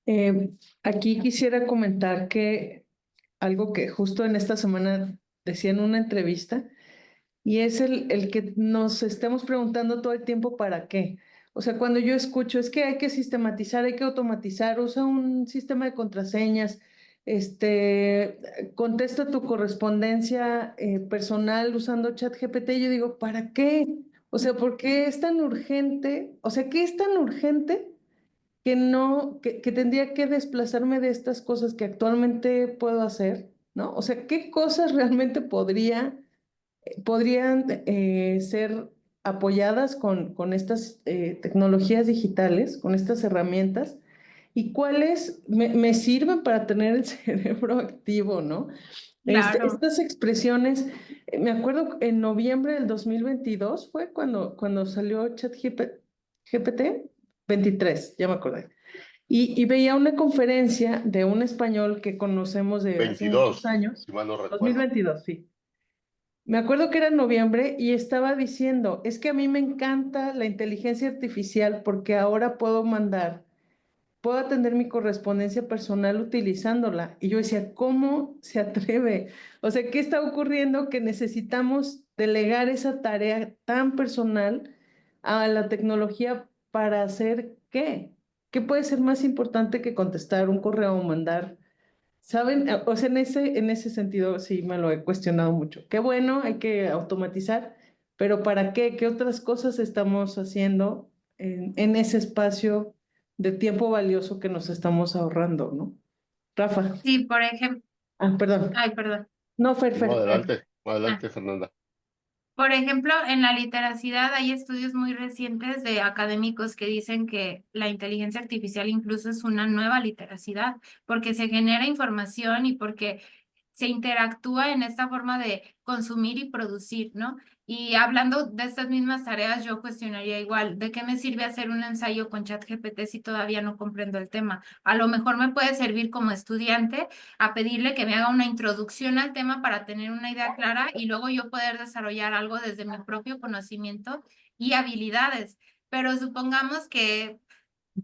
A: Eh, Aquí quisiera comentar que algo que justo en esta semana decía en una entrevista, y es el que nos estemos preguntando todo el tiempo para qué. O sea, cuando yo escucho, es que hay que sistematizar, hay que automatizar, usa un sistema de contraseñas, contesta tu correspondencia personal usando ChatGPT, yo digo, ¿para qué? O sea, ¿por qué es tan urgente? O sea, ¿qué es tan urgente que no, que tendría que desplazarme de estas cosas que actualmente puedo hacer, ¿no? O sea, ¿qué cosas realmente podrían ser apoyadas con estas tecnologías digitales, con estas herramientas? ¿Y cuáles me sirven para tener el cerebro activo, ¿no?
B: Claro.
A: Estas expresiones, me acuerdo en noviembre del 2022 fue cuando salió ChatGPT 23, ya me acordé. Y veía una conferencia de un español que conocemos de hace muchos
C: 22,
A: años,
C: si mal no
A: dos mil
C: recuerdo.
A: veintidós sí. Me acuerdo que era en noviembre y estaba diciendo, es que a mí me encanta la inteligencia artificial porque ahora puedo atender mi correspondencia personal utilizándola. Y yo decía, ¿cómo se atreve? O sea, ¿qué está ocurriendo que necesitamos delegar esa tarea tan personal a la tecnología para hacer qué? ¿Qué puede ser más importante que contestar un correo o mandar? ¿Saben? O sea, en ese sentido sí me lo he cuestionado mucho. Qué bueno, hay que automatizar, pero ¿para qué? ¿Qué otras cosas estamos haciendo en ese espacio de tiempo valioso que nos estamos ahorrando, ¿no? Rafa.
B: Sí, por ejemplo,
A: Ah, perdón.
B: ay, perdón.
A: No, Fer,
C: No,
A: Fer.
C: adelante,
B: Ah,
C: adelante, Fernanda.
B: por ejemplo, en la literacidad hay estudios muy recientes de académicos que dicen que la inteligencia artificial incluso es una nueva literacidad, porque se genera información y porque se interactúa en esta forma de consumir y producir, ¿no? Y hablando de estas mismas tareas, yo cuestionaría igual, ¿de qué me sirve hacer un ensayo con ChatGPT si todavía no comprendo el tema? A lo mejor me puede servir como estudiante a pedirle que me haga una introducción al tema para tener una idea clara y luego yo poder desarrollar algo desde mi propio conocimiento y habilidades. Pero supongamos que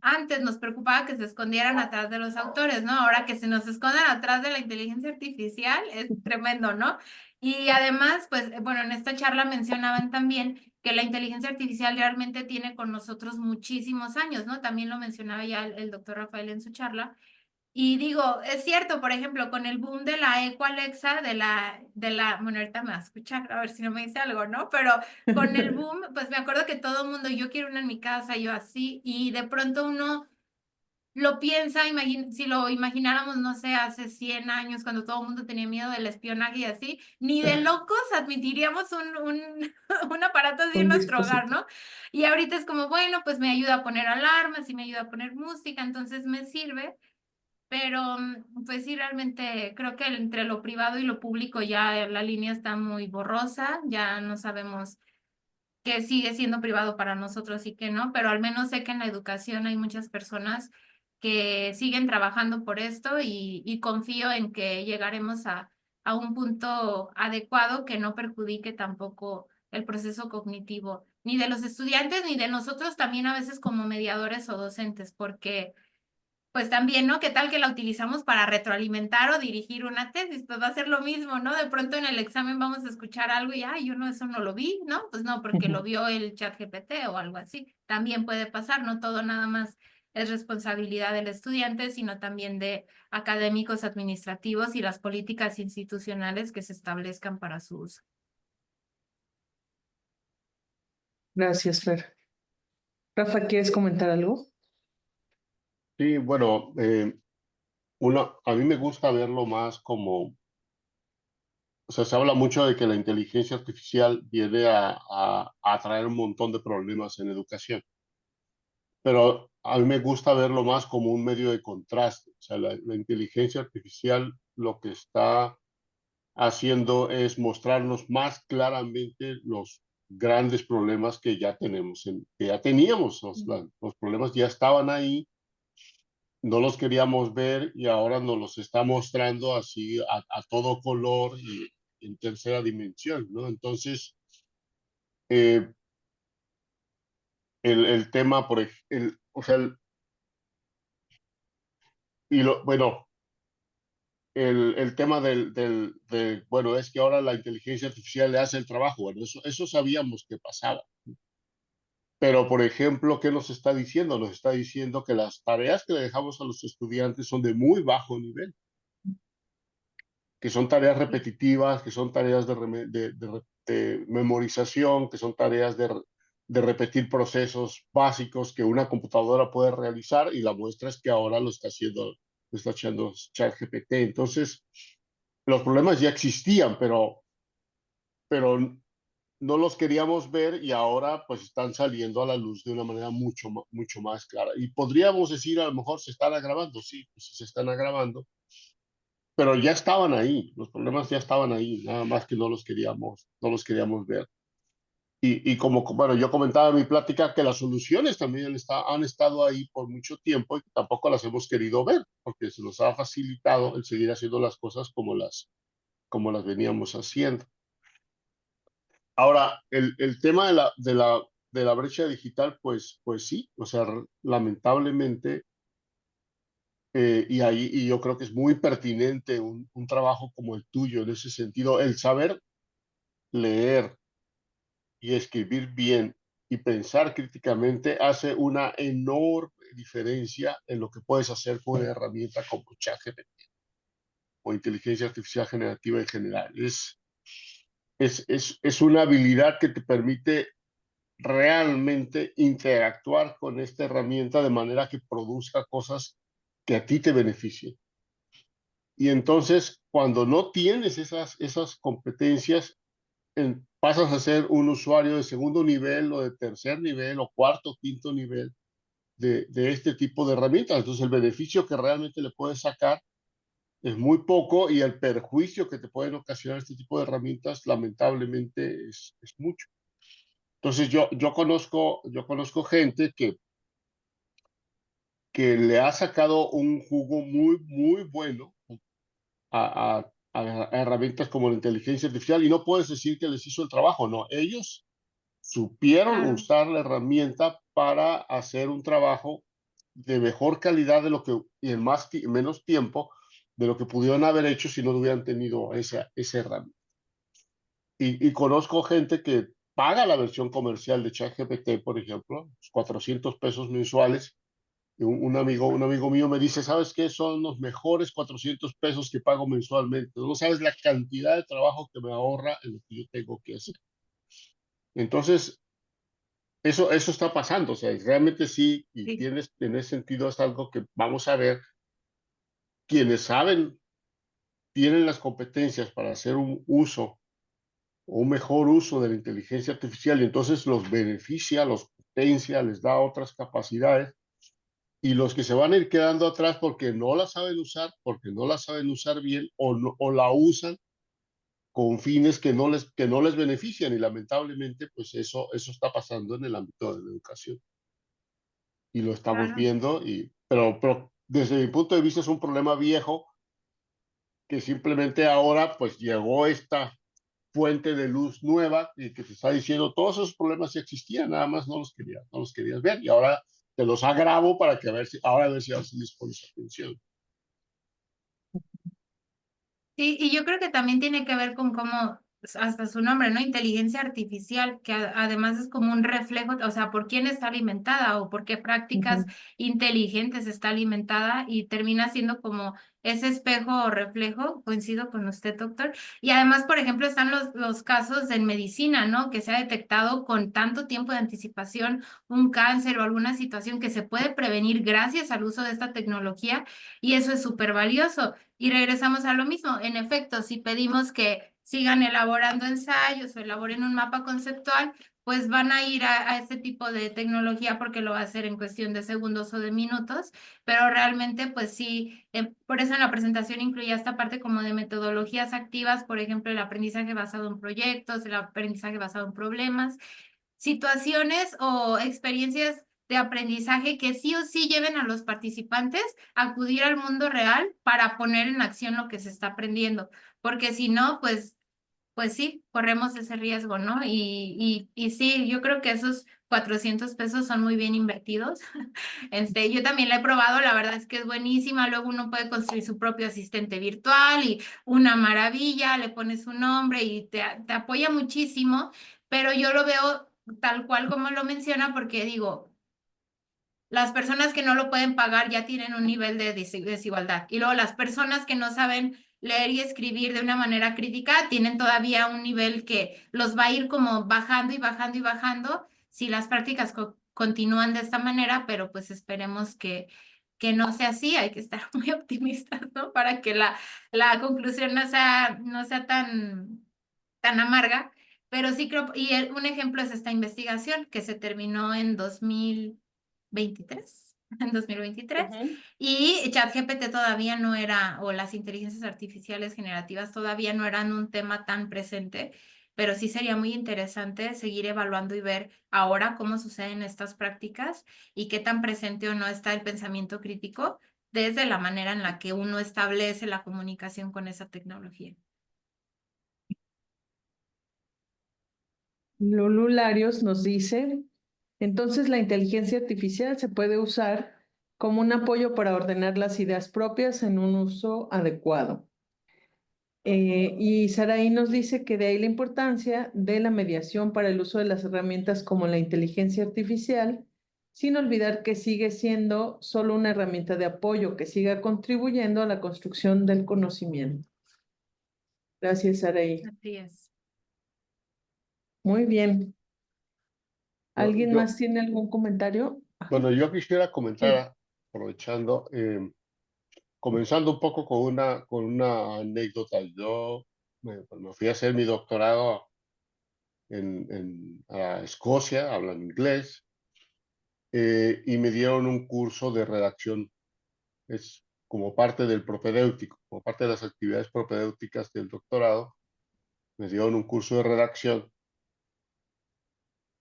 B: Antes nos preocupaba que se escondieran atrás de los autores, ¿no? Ahora que se nos escondan atrás de la inteligencia artificial es tremendo, ¿no? Y además, pues, bueno, en esta charla mencionaban también que la inteligencia artificial realmente tiene con nosotros muchísimos años, ¿no? También lo mencionaba ya el doctor Rafael en su charla. Y digo, es cierto, por ejemplo, con el boom de la Eco Alexa, bueno, ahorita me va a escuchar, a ver si no me dice algo, ¿no? Pero con el boom, pues me acuerdo que todo el mundo, yo quiero una en mi casa, yo así, y de pronto uno lo piensa, si lo imagináramos, no sé, hace 100 años, cuando todo el mundo tenía miedo del espionaje y así, ni de locos admitiríamos un aparato así en
A: Un
B: nuestro hogar,
A: dispositivo.
B: ¿no? Y ahorita es como, bueno, pues me ayuda a poner alarmas y me ayuda a poner música, entonces me sirve. Pero, pues sí, realmente creo que entre lo privado y lo público ya la línea está muy borrosa, ya no sabemos qué sigue siendo privado para nosotros y qué no, pero al menos sé que en la educación hay muchas personas que siguen trabajando por esto y confío en que llegaremos a un punto adecuado que no perjudique tampoco el proceso cognitivo, ni de los estudiantes, ni de nosotros también a veces como mediadores o docentes, porque pues también, ¿no? ¿Qué tal que la utilizamos para retroalimentar o dirigir una tesis? Pues va a ser lo mismo, ¿no? De pronto en el examen vamos a escuchar algo y, ay, yo no, eso no lo vi, ¿no? Pues no, porque lo vio el chat GPT o algo así. También puede pasar, no todo nada más es responsabilidad del estudiante, sino también de académicos administrativos y las políticas institucionales que se establezcan para su uso.
A: Gracias, Fer. Rafa, ¿quieres comentar algo?
C: Sí, bueno, a mí me gusta verlo más como, o sea, se habla mucho de que la inteligencia artificial viene a traer un montón de problemas en educación, pero a mí me gusta verlo más como un medio de contraste. O sea, la inteligencia artificial lo que está haciendo es mostrarnos más claramente los grandes problemas que ya tenemos, que ya teníamos. Los problemas ya estaban ahí, no los queríamos ver y ahora nos los está mostrando así a todo color y en tercera dimensión, ¿no? Entonces, eh, el tema, o sea, bueno, el tema bueno, es que ahora la inteligencia artificial le hace el trabajo. Bueno, eso sabíamos que pasaba. Pero, por ejemplo, ¿qué nos está diciendo? Nos está diciendo que las tareas que le dejamos a los estudiantes son de muy bajo nivel, que son tareas repetitivas, que son tareas de memorización, que son tareas de repetir procesos básicos que una computadora puede realizar y la muestra es que ahora lo está haciendo ChatGPT. Entonces, los problemas ya existían, pero no los queríamos ver y ahora pues están saliendo a la luz de una manera mucho más clara. Y podríamos decir, a lo mejor se están agravando, sí, pues se están agravando, pero ya estaban ahí, los problemas ya estaban ahí, nada más que no los queríamos ver. Y como, bueno, yo comentaba en mi plática que las soluciones también han estado ahí por mucho tiempo y que tampoco las hemos querido ver, porque se nos ha facilitado el seguir haciendo las cosas como las veníamos haciendo. Ahora, el tema de la brecha digital, pues sí, o sea, lamentablemente, y yo creo que es muy pertinente un trabajo como el tuyo en ese sentido, el saber leer y escribir bien y pensar críticamente hace una enorme diferencia en lo que puedes hacer con una herramienta como ChatGPT o inteligencia artificial generativa en general. Es una habilidad que te permite realmente interactuar con esta herramienta de manera que produzca cosas que a ti te beneficien. Y entonces, cuando no tienes esas competencias, pasas a ser un usuario de segundo nivel o de tercer nivel o cuarto, quinto nivel de este tipo de herramientas. Entonces, el beneficio que realmente le puedes sacar es muy poco y el perjuicio que te pueden ocasionar este tipo de herramientas, lamentablemente, es mucho. Entonces, yo conozco gente que le ha sacado un jugo muy bueno a herramientas como la inteligencia artificial y no puedes decir que les hizo el trabajo, no, ellos supieron
B: Claro.
C: usar la herramienta para hacer un trabajo de mejor calidad de lo que, y en menos tiempo de lo que pudieron haber hecho si no hubieran tenido esa herramienta. Y conozco gente que paga la versión comercial de ChatGPT, por ejemplo, 400 pesos mensuales. Y un amigo mío me dice, ¿sabes qué? Son los mejores 400 pesos que pago mensualmente. No sabes la cantidad de trabajo que me ahorra en lo que yo tengo que hacer. Entonces, eso está pasando. O sea, realmente sí, y
B: Sí.
C: en ese sentido es algo que vamos a ver. Quienes saben, tienen las competencias para hacer un uso o un mejor uso de la inteligencia artificial y entonces los beneficia, los potencia, les da otras capacidades y los que se van a ir quedando atrás porque no la saben usar, porque no la saben usar bien o la usan con fines que no les benefician y lamentablemente pues eso está pasando en el ámbito de la educación y lo estamos
B: Claro.
C: viendo, pero desde mi punto de vista es un problema viejo que simplemente ahora pues llegó esta fuente de luz nueva y que te está diciendo todos esos problemas ya existían, nada más no los querías ver y ahora te los agravo para que a ver si les pones atención.
B: Sí, y yo creo que también tiene que ver con cómo, hasta su nombre, ¿no? Inteligencia artificial, que además es como un reflejo, o sea, por quién está alimentada o por qué prácticas inteligentes está alimentada y termina siendo como ese espejo o reflejo, coincido con usted, doctor. Y además, por ejemplo, están los casos en medicina, ¿no? Que se ha detectado con tanto tiempo de anticipación un cáncer o alguna situación que se puede prevenir gracias al uso de esta tecnología y eso es súper valioso. Y regresamos a lo mismo. En efecto, si pedimos que sigan elaborando ensayos o elaboren un mapa conceptual, pues van a ir a este tipo de tecnología porque lo va a hacer en cuestión de segundos o de minutos, pero realmente pues sí, por eso en la presentación incluía esta parte como de metodologías activas, por ejemplo, el aprendizaje basado en proyectos, el aprendizaje basado en problemas, situaciones o experiencias de aprendizaje que sí o sí lleven a los participantes a acudir al mundo real para poner en acción lo que se está aprendiendo, porque si no, pues sí, corremos ese riesgo, ¿no? Y sí, yo creo que esos 400 pesos son muy bien invertidos. Yo también la he probado, la verdad es que es buenísima, luego uno puede construir su propio asistente virtual y una maravilla, le pones un nombre y te apoya muchísimo, pero yo lo veo tal cual como lo menciona porque digo, las personas que no lo pueden pagar ya tienen un nivel de desigualdad. Y luego las personas que no saben leer y escribir de una manera crítica tienen todavía un nivel que los va a ir como bajando y bajando y bajando si las prácticas continúan de esta manera, pero pues esperemos que no sea así. Hay que estar muy optimistas, ¿no? Para que la conclusión no sea tan amarga. Pero sí creo, y un ejemplo es esta investigación que se terminó en 2023, en 2023, y ChatGPT todavía no era, o las inteligencias artificiales generativas todavía no eran un tema tan presente, pero sí sería muy interesante seguir evaluando y ver ahora cómo suceden estas prácticas y qué tan presente o no está el pensamiento crítico desde la manera en la que uno establece la comunicación con esa tecnología.
A: Lulu Larios nos dice, entonces la inteligencia artificial se puede usar como un apoyo para ordenar las ideas propias en un uso adecuado. Y Saraí nos dice que de ahí la importancia de la mediación para el uso de las herramientas como la inteligencia artificial, sin olvidar que sigue siendo solo una herramienta de apoyo que siga contribuyendo a la construcción del conocimiento. Gracias, Saraí.
B: Así es.
A: Muy bien.
C: Yo,
A: ¿Alguien
C: yo,
A: más tiene algún comentario?
C: bueno, yo quisiera
A: Sí.
C: comentar, aprovechando, comenzando un poco con una anécdota. Yo me fui a hacer mi doctorado a Escocia, hablan inglés, y me dieron un curso de redacción. Es como parte del propedéutico, como parte de las actividades propedéuticas del doctorado, me dieron un curso de redacción.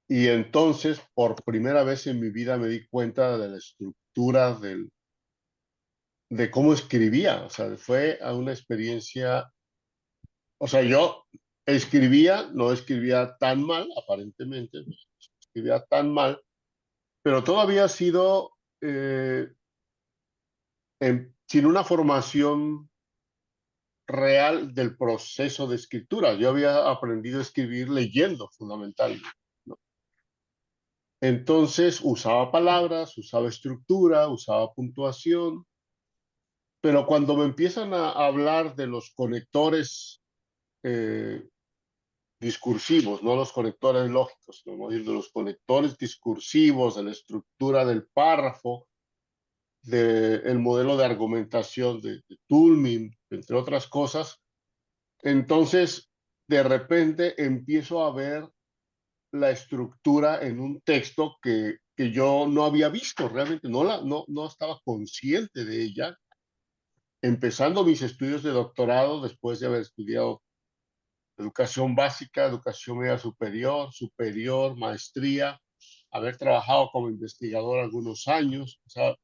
C: Y entonces, por primera vez en mi vida, me di cuenta de la estructura de cómo escribía. O sea, fue a una experiencia. O sea, yo no escribía tan mal, aparentemente, no escribía tan mal, pero todo había sido sin una formación real del proceso de escritura. Yo había aprendido a escribir leyendo, fundamentalmente, ¿no? Entonces usaba palabras, usaba estructura, usaba puntuación, pero cuando me empiezan a hablar de los conectores discursivos, no los conectores lógicos, ¿no? De los conectores discursivos, de la estructura del párrafo, del modelo de argumentación de Toulmin, entre otras cosas, entonces de repente empiezo a ver la estructura en un texto que yo no había visto realmente, no estaba consciente de ella, empezando mis estudios de doctorado después de haber estudiado educación básica, educación media superior, maestría, haber trabajado como investigador algunos años. O sea,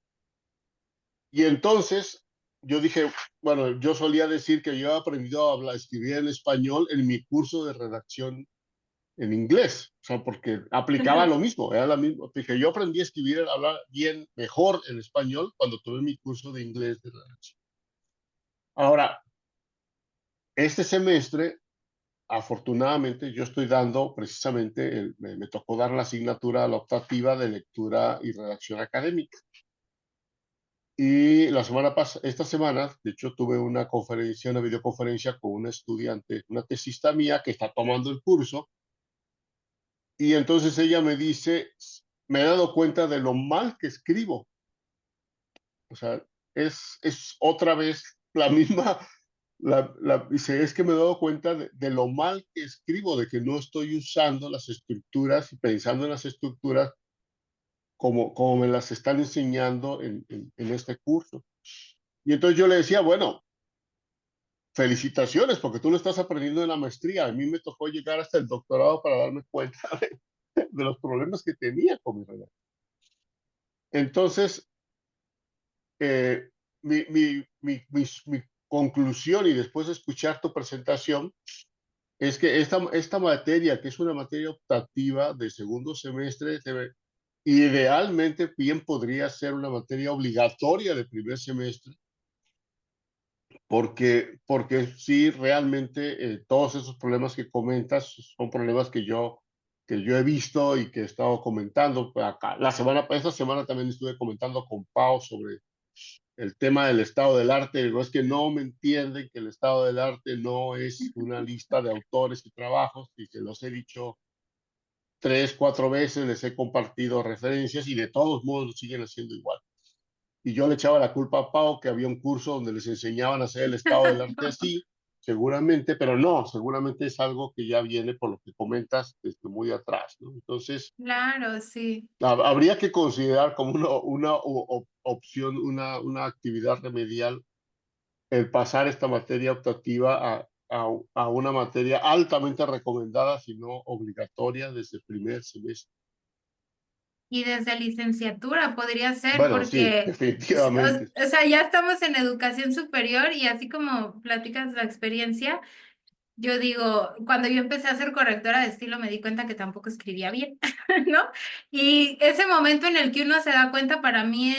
C: y entonces yo dije, bueno, yo solía decir que yo he aprendido a hablar, escribir en español en mi curso de redacción en inglés, o sea, porque aplicaba lo mismo, era la misma, porque yo aprendí a escribir, a hablar bien, mejor en español cuando tuve mi curso de inglés de redacción. Ahora, este semestre, afortunadamente, yo estoy dando precisamente, me tocó dar la asignatura, la optativa de lectura y redacción académica. Y esta semana, de hecho, tuve una conferencia, una videoconferencia con una estudiante, una tesista mía que está tomando el curso. Y entonces ella me dice, me he dado cuenta de lo mal que escribo. O sea, es otra vez la misma, dice, es que me he dado cuenta de lo mal que escribo, de que no estoy usando las estructuras y pensando en las estructuras como me las están enseñando en este curso. Y entonces yo le decía, bueno, felicitaciones, porque tú lo estás aprendiendo en la maestría. A mí me tocó llegar hasta el doctorado para darme cuenta de los problemas que tenía con mi redacción. Entonces, mi conclusión y después de escuchar tu presentación es que esta materia, que es una materia optativa de segundo semestre, idealmente bien podría ser una materia obligatoria de primer semestre, porque sí, realmente todos esos problemas que comentas son problemas que yo he visto y que he estado comentando acá. Esta semana también estuve comentando con Pau sobre el tema del estado del arte. Digo, es que no me entienden que el estado del arte no es una lista de autores y trabajos, y se los he dicho 3, 4 veces, les he compartido referencias y de todos modos lo siguen haciendo igual. Y yo le echaba la culpa a Pau, que había un curso donde les enseñaban a hacer el estado del arte así, seguramente, pero no, seguramente es algo que ya viene por lo que comentas desde muy atrás, ¿no? Entonces,
B: Claro, sí.
C: habría que considerar como una opción, una actividad remedial, el pasar esta materia optativa a una materia altamente recomendada, si no obligatoria, desde el primer semestre.
B: Y desde licenciatura podría ser,
C: Bueno, sí,
B: porque,
C: definitivamente.
B: o sea, ya estamos en educación superior y así como platicas la experiencia, yo digo, cuando yo empecé a ser correctora de estilo me di cuenta que tampoco escribía bien, ¿no? Y ese momento en el que uno se da cuenta para mí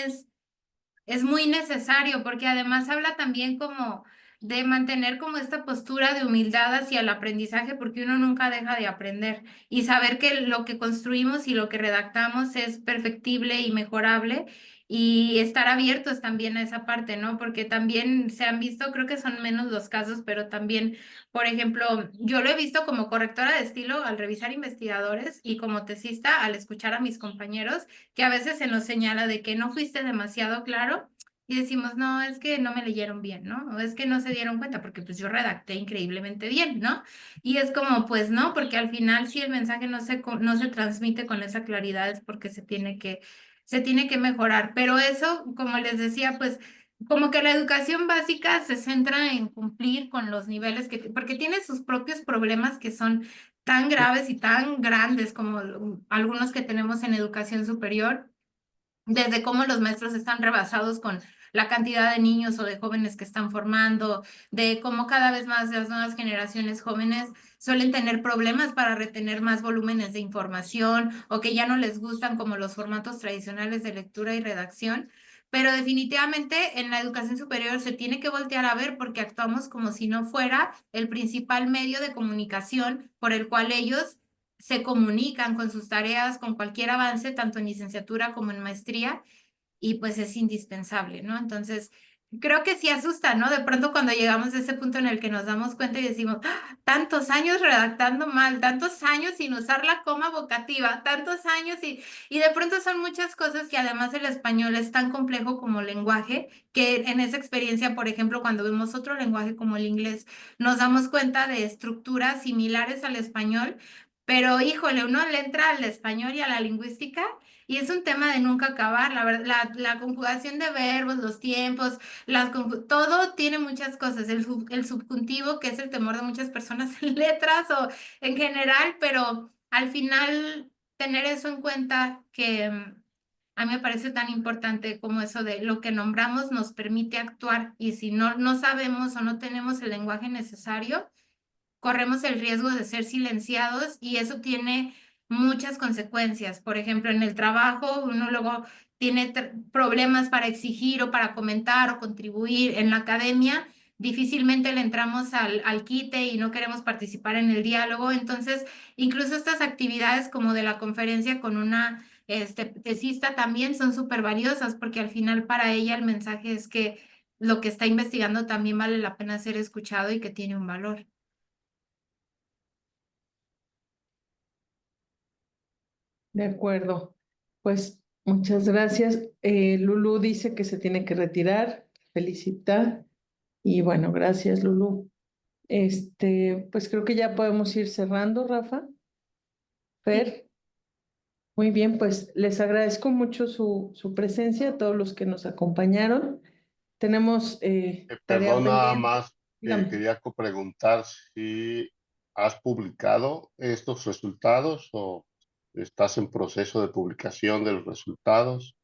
B: es muy necesario porque además habla también como de mantener como esta postura de humildad hacia el aprendizaje porque uno nunca deja de aprender y saber que lo que construimos y lo que redactamos es perfectible y mejorable y estar abiertos también a esa parte, ¿no? Porque también se han visto, creo que son menos los casos, pero también, por ejemplo, yo lo he visto como correctora de estilo al revisar investigadores y como tesista al escuchar a mis compañeros que a veces se nos señala de que no fuiste demasiado claro y decimos, no, es que no me leyeron bien, ¿no? O es que no se dieron cuenta porque pues yo redacté increíblemente bien, ¿no? Y es como, pues no, porque al final si el mensaje no se transmite con esa claridad es porque se tiene que mejorar. Pero eso, como les decía, pues como que la educación básica se centra en cumplir con los niveles porque tiene sus propios problemas que son tan graves y tan grandes como algunos que tenemos en educación superior, desde cómo los maestros están rebasados con la cantidad de niños o de jóvenes que están formando, de cómo cada vez más las nuevas generaciones jóvenes suelen tener problemas para retener más volúmenes de información o que ya no les gustan como los formatos tradicionales de lectura y redacción. Pero definitivamente en la educación superior se tiene que voltear a ver porque actuamos como si no fuera el principal medio de comunicación por el cual ellos se comunican con sus tareas, con cualquier avance, tanto en licenciatura como en maestría, y pues es indispensable, ¿no? Entonces, creo que sí asusta, ¿no? De pronto cuando llegamos a ese punto en el que nos damos cuenta y decimos, "Ah, tantos años redactando mal, tantos años sin usar la coma vocativa, tantos años y de pronto son muchas cosas que además el español es tan complejo como lenguaje, que en esa experiencia, por ejemplo, cuando vemos otro lenguaje como el inglés, nos damos cuenta de estructuras similares al español, pero híjole, uno le entra al español y a la lingüística y es un tema de nunca acabar, la verdad, la conjugación de verbos, los tiempos, todo tiene muchas cosas, el subjuntivo, que es el temor de muchas personas en letras o en general, pero al final tener eso en cuenta que a mí me parece tan importante como eso de lo que nombramos nos permite actuar y si no sabemos o no tenemos el lenguaje necesario, corremos el riesgo de ser silenciados y eso tiene muchas consecuencias. Por ejemplo, en el trabajo uno luego tiene problemas para exigir o para comentar o contribuir. En la academia difícilmente le entramos al quite y no queremos participar en el diálogo. Entonces, incluso estas actividades como de la conferencia con una tesista también son súper valiosas porque al final para ella el mensaje es que lo que está investigando también vale la pena ser escuchado y que tiene un valor.
A: De acuerdo. Pues muchas gracias. Lulú dice que se tiene que retirar. Felicita. Y bueno, gracias, Lulú. Pues creo que ya podemos ir cerrando, Rafa. Fer. Muy bien, pues les agradezco mucho su presencia, a todos los que nos acompañaron. Tenemos tarea
C: Perdón, nada
A: pendiente.
C: más que
A: Dígame.
C: quería preguntar si has publicado estos resultados o estás en proceso de publicación de los resultados.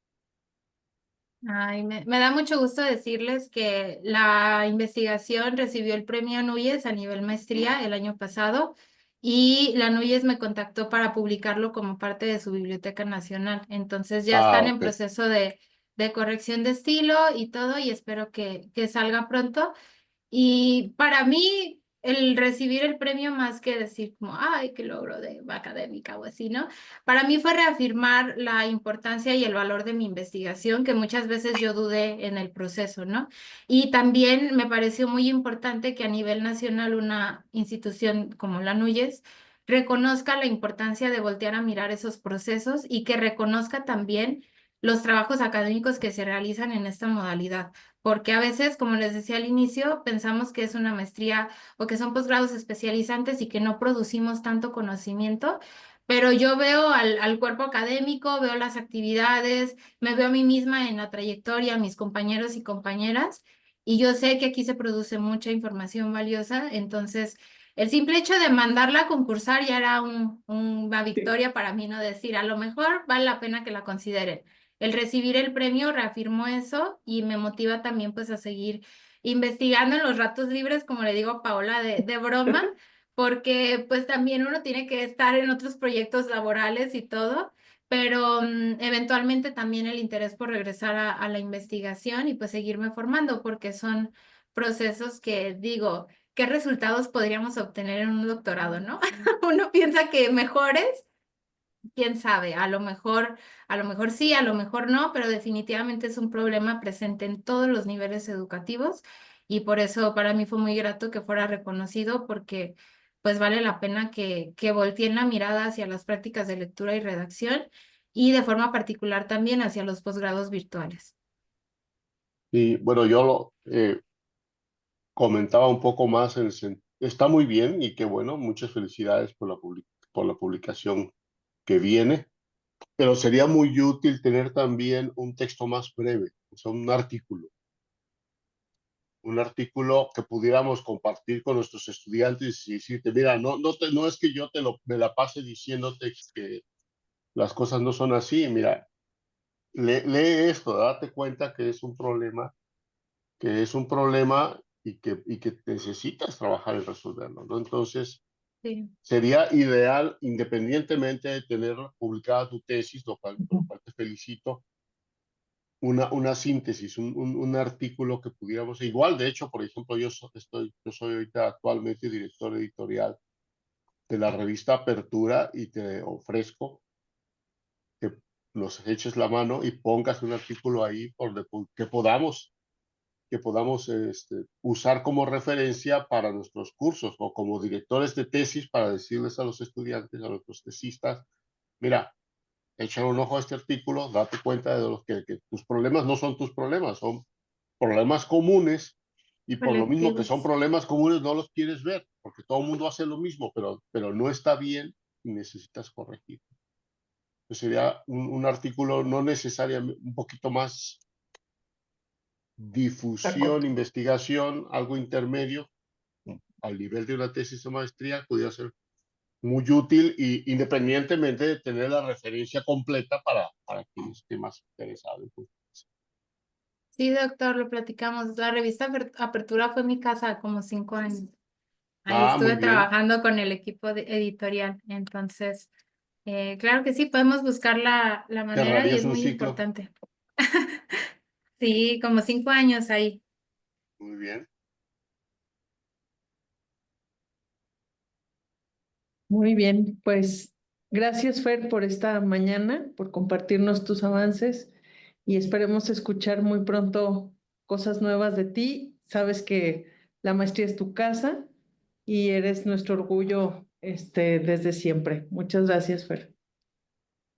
B: Ay, me da mucho gusto decirles que la investigación recibió el premio Núñez a nivel maestría el año pasado y la Núñez me contactó para publicarlo como parte de su Biblioteca Nacional. Entonces ya
C: Ah,
B: están en
C: ok.
B: proceso de corrección de estilo y todo y espero que salga pronto. Y para mí, el recibir el premio, más que decir como, ay, qué logro de académica o así, ¿no? Para mí fue reafirmar la importancia y el valor de mi investigación, que muchas veces yo dudé en el proceso, ¿no? Y también me pareció muy importante que a nivel nacional una institución como la Núñez reconozca la importancia de voltear a mirar esos procesos y que reconozca también los trabajos académicos que se realizan en esta modalidad porque a veces, como les decía al inicio, pensamos que es una maestría o que son posgrados especializantes y que no producimos tanto conocimiento, pero yo veo al cuerpo académico, veo las actividades, me veo a mí misma en la trayectoria, mis compañeros y compañeras, y yo sé que aquí se produce mucha información valiosa, entonces el simple hecho de mandarla a concursar ya era una victoria para mí, no decir, a lo mejor vale la pena que la consideren. El recibir el premio reafirmó eso y me motiva también pues a seguir investigando en los ratos libres, como le digo a Paola, de broma, porque pues también uno tiene que estar en otros proyectos laborales y todo, pero eventualmente también el interés por regresar a la investigación y pues seguirme formando, porque son procesos que digo, ¿qué resultados podríamos obtener en un doctorado, no? Uno piensa que mejores. Quién sabe, a lo mejor sí, a lo mejor no, pero definitivamente es un problema presente en todos los niveles educativos y por eso para mí fue muy grato que fuera reconocido porque pues vale la pena que volteen la mirada hacia las prácticas de lectura y redacción y de forma particular también hacia los posgrados virtuales.
C: Y bueno, yo lo comentaba un poco más está muy bien y qué bueno, muchas felicidades por por la publicación que viene, pero sería muy útil tener también un texto más breve, o sea, un artículo que pudiéramos compartir con nuestros estudiantes y decirte, mira, no es que yo me la pase diciéndote que las cosas no son así, mira, lee esto, date cuenta que es un problema y que necesitas trabajar en resolverlo, ¿no? Entonces,
B: Sí.
C: sería ideal, independientemente de tener publicada tu tesis, por lo cual te felicito, una síntesis, un artículo que pudiéramos, igual, de hecho, por ejemplo, yo soy ahorita actualmente director editorial de la revista Apertura y te ofrezco que nos eches la mano y pongas un artículo ahí que podamos usar como referencia para nuestros cursos o como directores de tesis para decirles a los estudiantes, a nuestros tesistas, mira, echa un ojo a este artículo, date cuenta de que tus problemas no son tus problemas, son problemas comunes y por lo mismo que son
B: Colectivos.
C: problemas comunes no los quieres ver, porque todo el mundo hace lo mismo, pero no está bien y necesitas corregir. Pues sería un artículo no necesariamente, un poquito más difusión,
A: Corto.
C: investigación, algo intermedio, al nivel de una tesis de maestría, podría ser muy útil y independientemente de tener la referencia completa para quien esté más interesado. Pues.
B: Sí, doctor, lo platicamos. La revista Apertura fue mi casa como 5 años. Ahí
C: Muy
B: estuve
C: bien.
B: trabajando con el equipo editorial. Entonces, claro que sí, podemos buscar la manera y
C: ¿Cerrarías
B: es
C: un
B: muy
C: ciclo?
B: importante. Sí, como 5 años ahí.
C: Muy bien.
A: Muy bien, pues gracias Fer por esta mañana, por compartirnos tus avances y esperemos escuchar muy pronto cosas nuevas de ti. Sabes que la maestría es tu casa y eres nuestro orgullo desde siempre. Muchas gracias, Fer.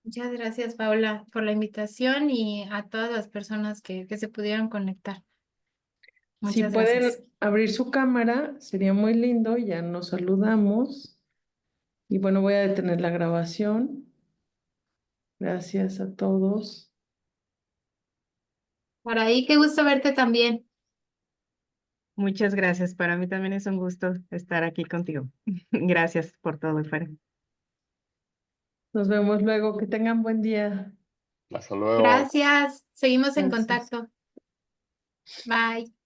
B: Muchas gracias, Paula, por la invitación y a todas las personas que se pudieron conectar.
A: Si
B: Muchas gracias.
A: pueden abrir su cámara, sería muy lindo, ya nos saludamos. Y bueno, voy a detener la grabación. Gracias a todos.
B: Por ahí, qué gusto verte también.
E: Muchas gracias. Para mí también es un gusto estar aquí contigo. Gracias por todo, Fer.
A: Nos vemos luego. Que tengan buen día.
C: Hasta luego.
B: Gracias. Seguimos en
A: Gracias.
B: contacto. Bye.